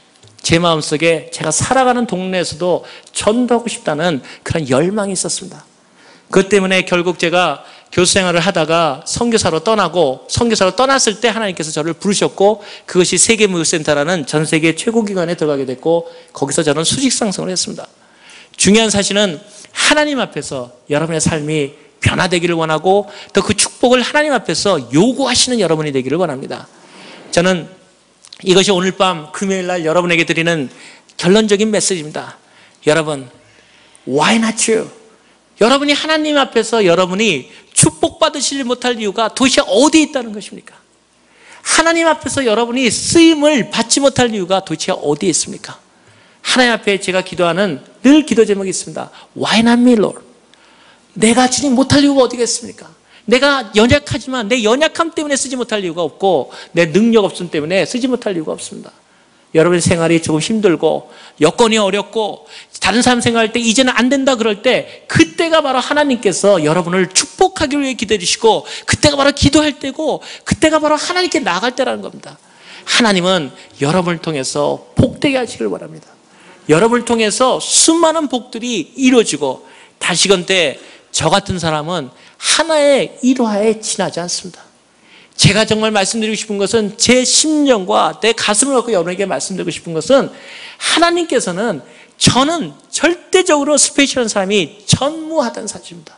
제 마음속에 제가 살아가는 동네에서도 전도하고 싶다는 그런 열망이 있었습니다. 그것 때문에 결국 제가 교수 생활을 하다가 선교사로 떠나고, 선교사로 떠났을 때 하나님께서 저를 부르셨고, 그것이 세계무역센터라는 전 세계 최고 기관에 들어가게 됐고, 거기서 저는 수직 상승을 했습니다. 중요한 사실은 하나님 앞에서 여러분의 삶이 변화되기를 원하고, 또 그 축복을 하나님 앞에서 요구하시는 여러분이 되기를 원합니다. 저는 이것이 오늘 밤 금요일 날 여러분에게 드리는 결론적인 메시지입니다. 여러분, why not you? 여러분이 하나님 앞에서 여러분이 축복받으시지 못할 이유가 도대체 어디에 있다는 것입니까? 하나님 앞에서 여러분이 쓰임을 받지 못할 이유가 도대체 어디에 있습니까? 하나님 앞에 제가 기도하는 늘 기도 제목이 있습니다. Why not me, Lord? 내가 주님 못할 이유가 어디겠습니까? 내가 연약하지만 내 연약함 때문에 쓰지 못할 이유가 없고, 내 능력 없음 때문에 쓰지 못할 이유가 없습니다. 여러분의 생활이 조금 힘들고 여건이 어렵고 다른 사람 생각할 때 이제는 안 된다 그럴 때, 그때가 바로 하나님께서 여러분을 축복하기 위해 기도해 주시고, 그때가 바로 기도할 때고, 그때가 바로 하나님께 나아갈 때라는 겁니다. 하나님은 여러분을 통해서 복되게 하시길 바랍니다. 여러분을 통해서 수많은 복들이 이루어지고, 다시건 때 저 같은 사람은 하나의 일화에 지나지 않습니다. 제가 정말 말씀드리고 싶은 것은, 제 심령과 내 가슴을 갖고 여러분에게 말씀드리고 싶은 것은, 하나님께서는 저는 절대적으로 스페셜한 사람이 전무하다는 사실입니다.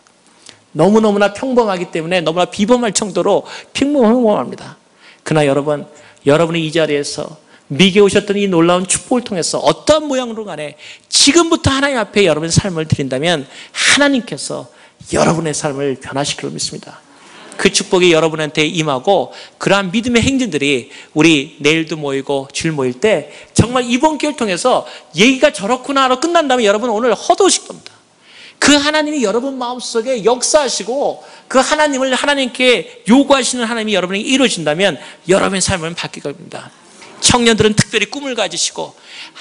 너무너무나 평범하기 때문에 너무나 비범할 정도로 평범합니다. 그러나 여러분, 여러분이 이 자리에서 미국에 오셨던 이 놀라운 축복을 통해서 어떠한 모양으로 간에 지금부터 하나님 앞에 여러분의 삶을 드린다면, 하나님께서 여러분의 삶을 변화시키려 믿습니다. 그 축복이 여러분한테 임하고, 그러한 믿음의 행진들이 우리 내일도 모이고 주일 모일 때 정말 이번 기회를 통해서 얘기가 저렇구나 하러 끝난 다음에 여러분 오늘 허도실 겁니다. 그 하나님이 여러분 마음속에 역사하시고, 그 하나님을 하나님께 요구하시는 하나님이 여러분에게 이루어진다면 여러분의 삶은 바뀔 겁니다. 청년들은 특별히 꿈을 가지시고,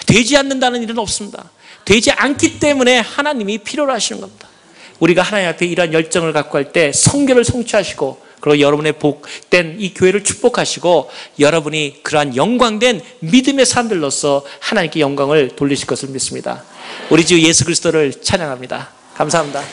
되지 않는다는 일은 없습니다. 되지 않기 때문에 하나님이 필요로 하시는 겁니다. 우리가 하나님 앞에 이러한 열정을 갖고 할 때 성결을 성취하시고, 그리고 여러분의 복된 이 교회를 축복하시고, 여러분이 그러한 영광된 믿음의 사람들로서 하나님께 영광을 돌리실 것을 믿습니다. 우리 주 예수 그리스도를 찬양합니다. 감사합니다.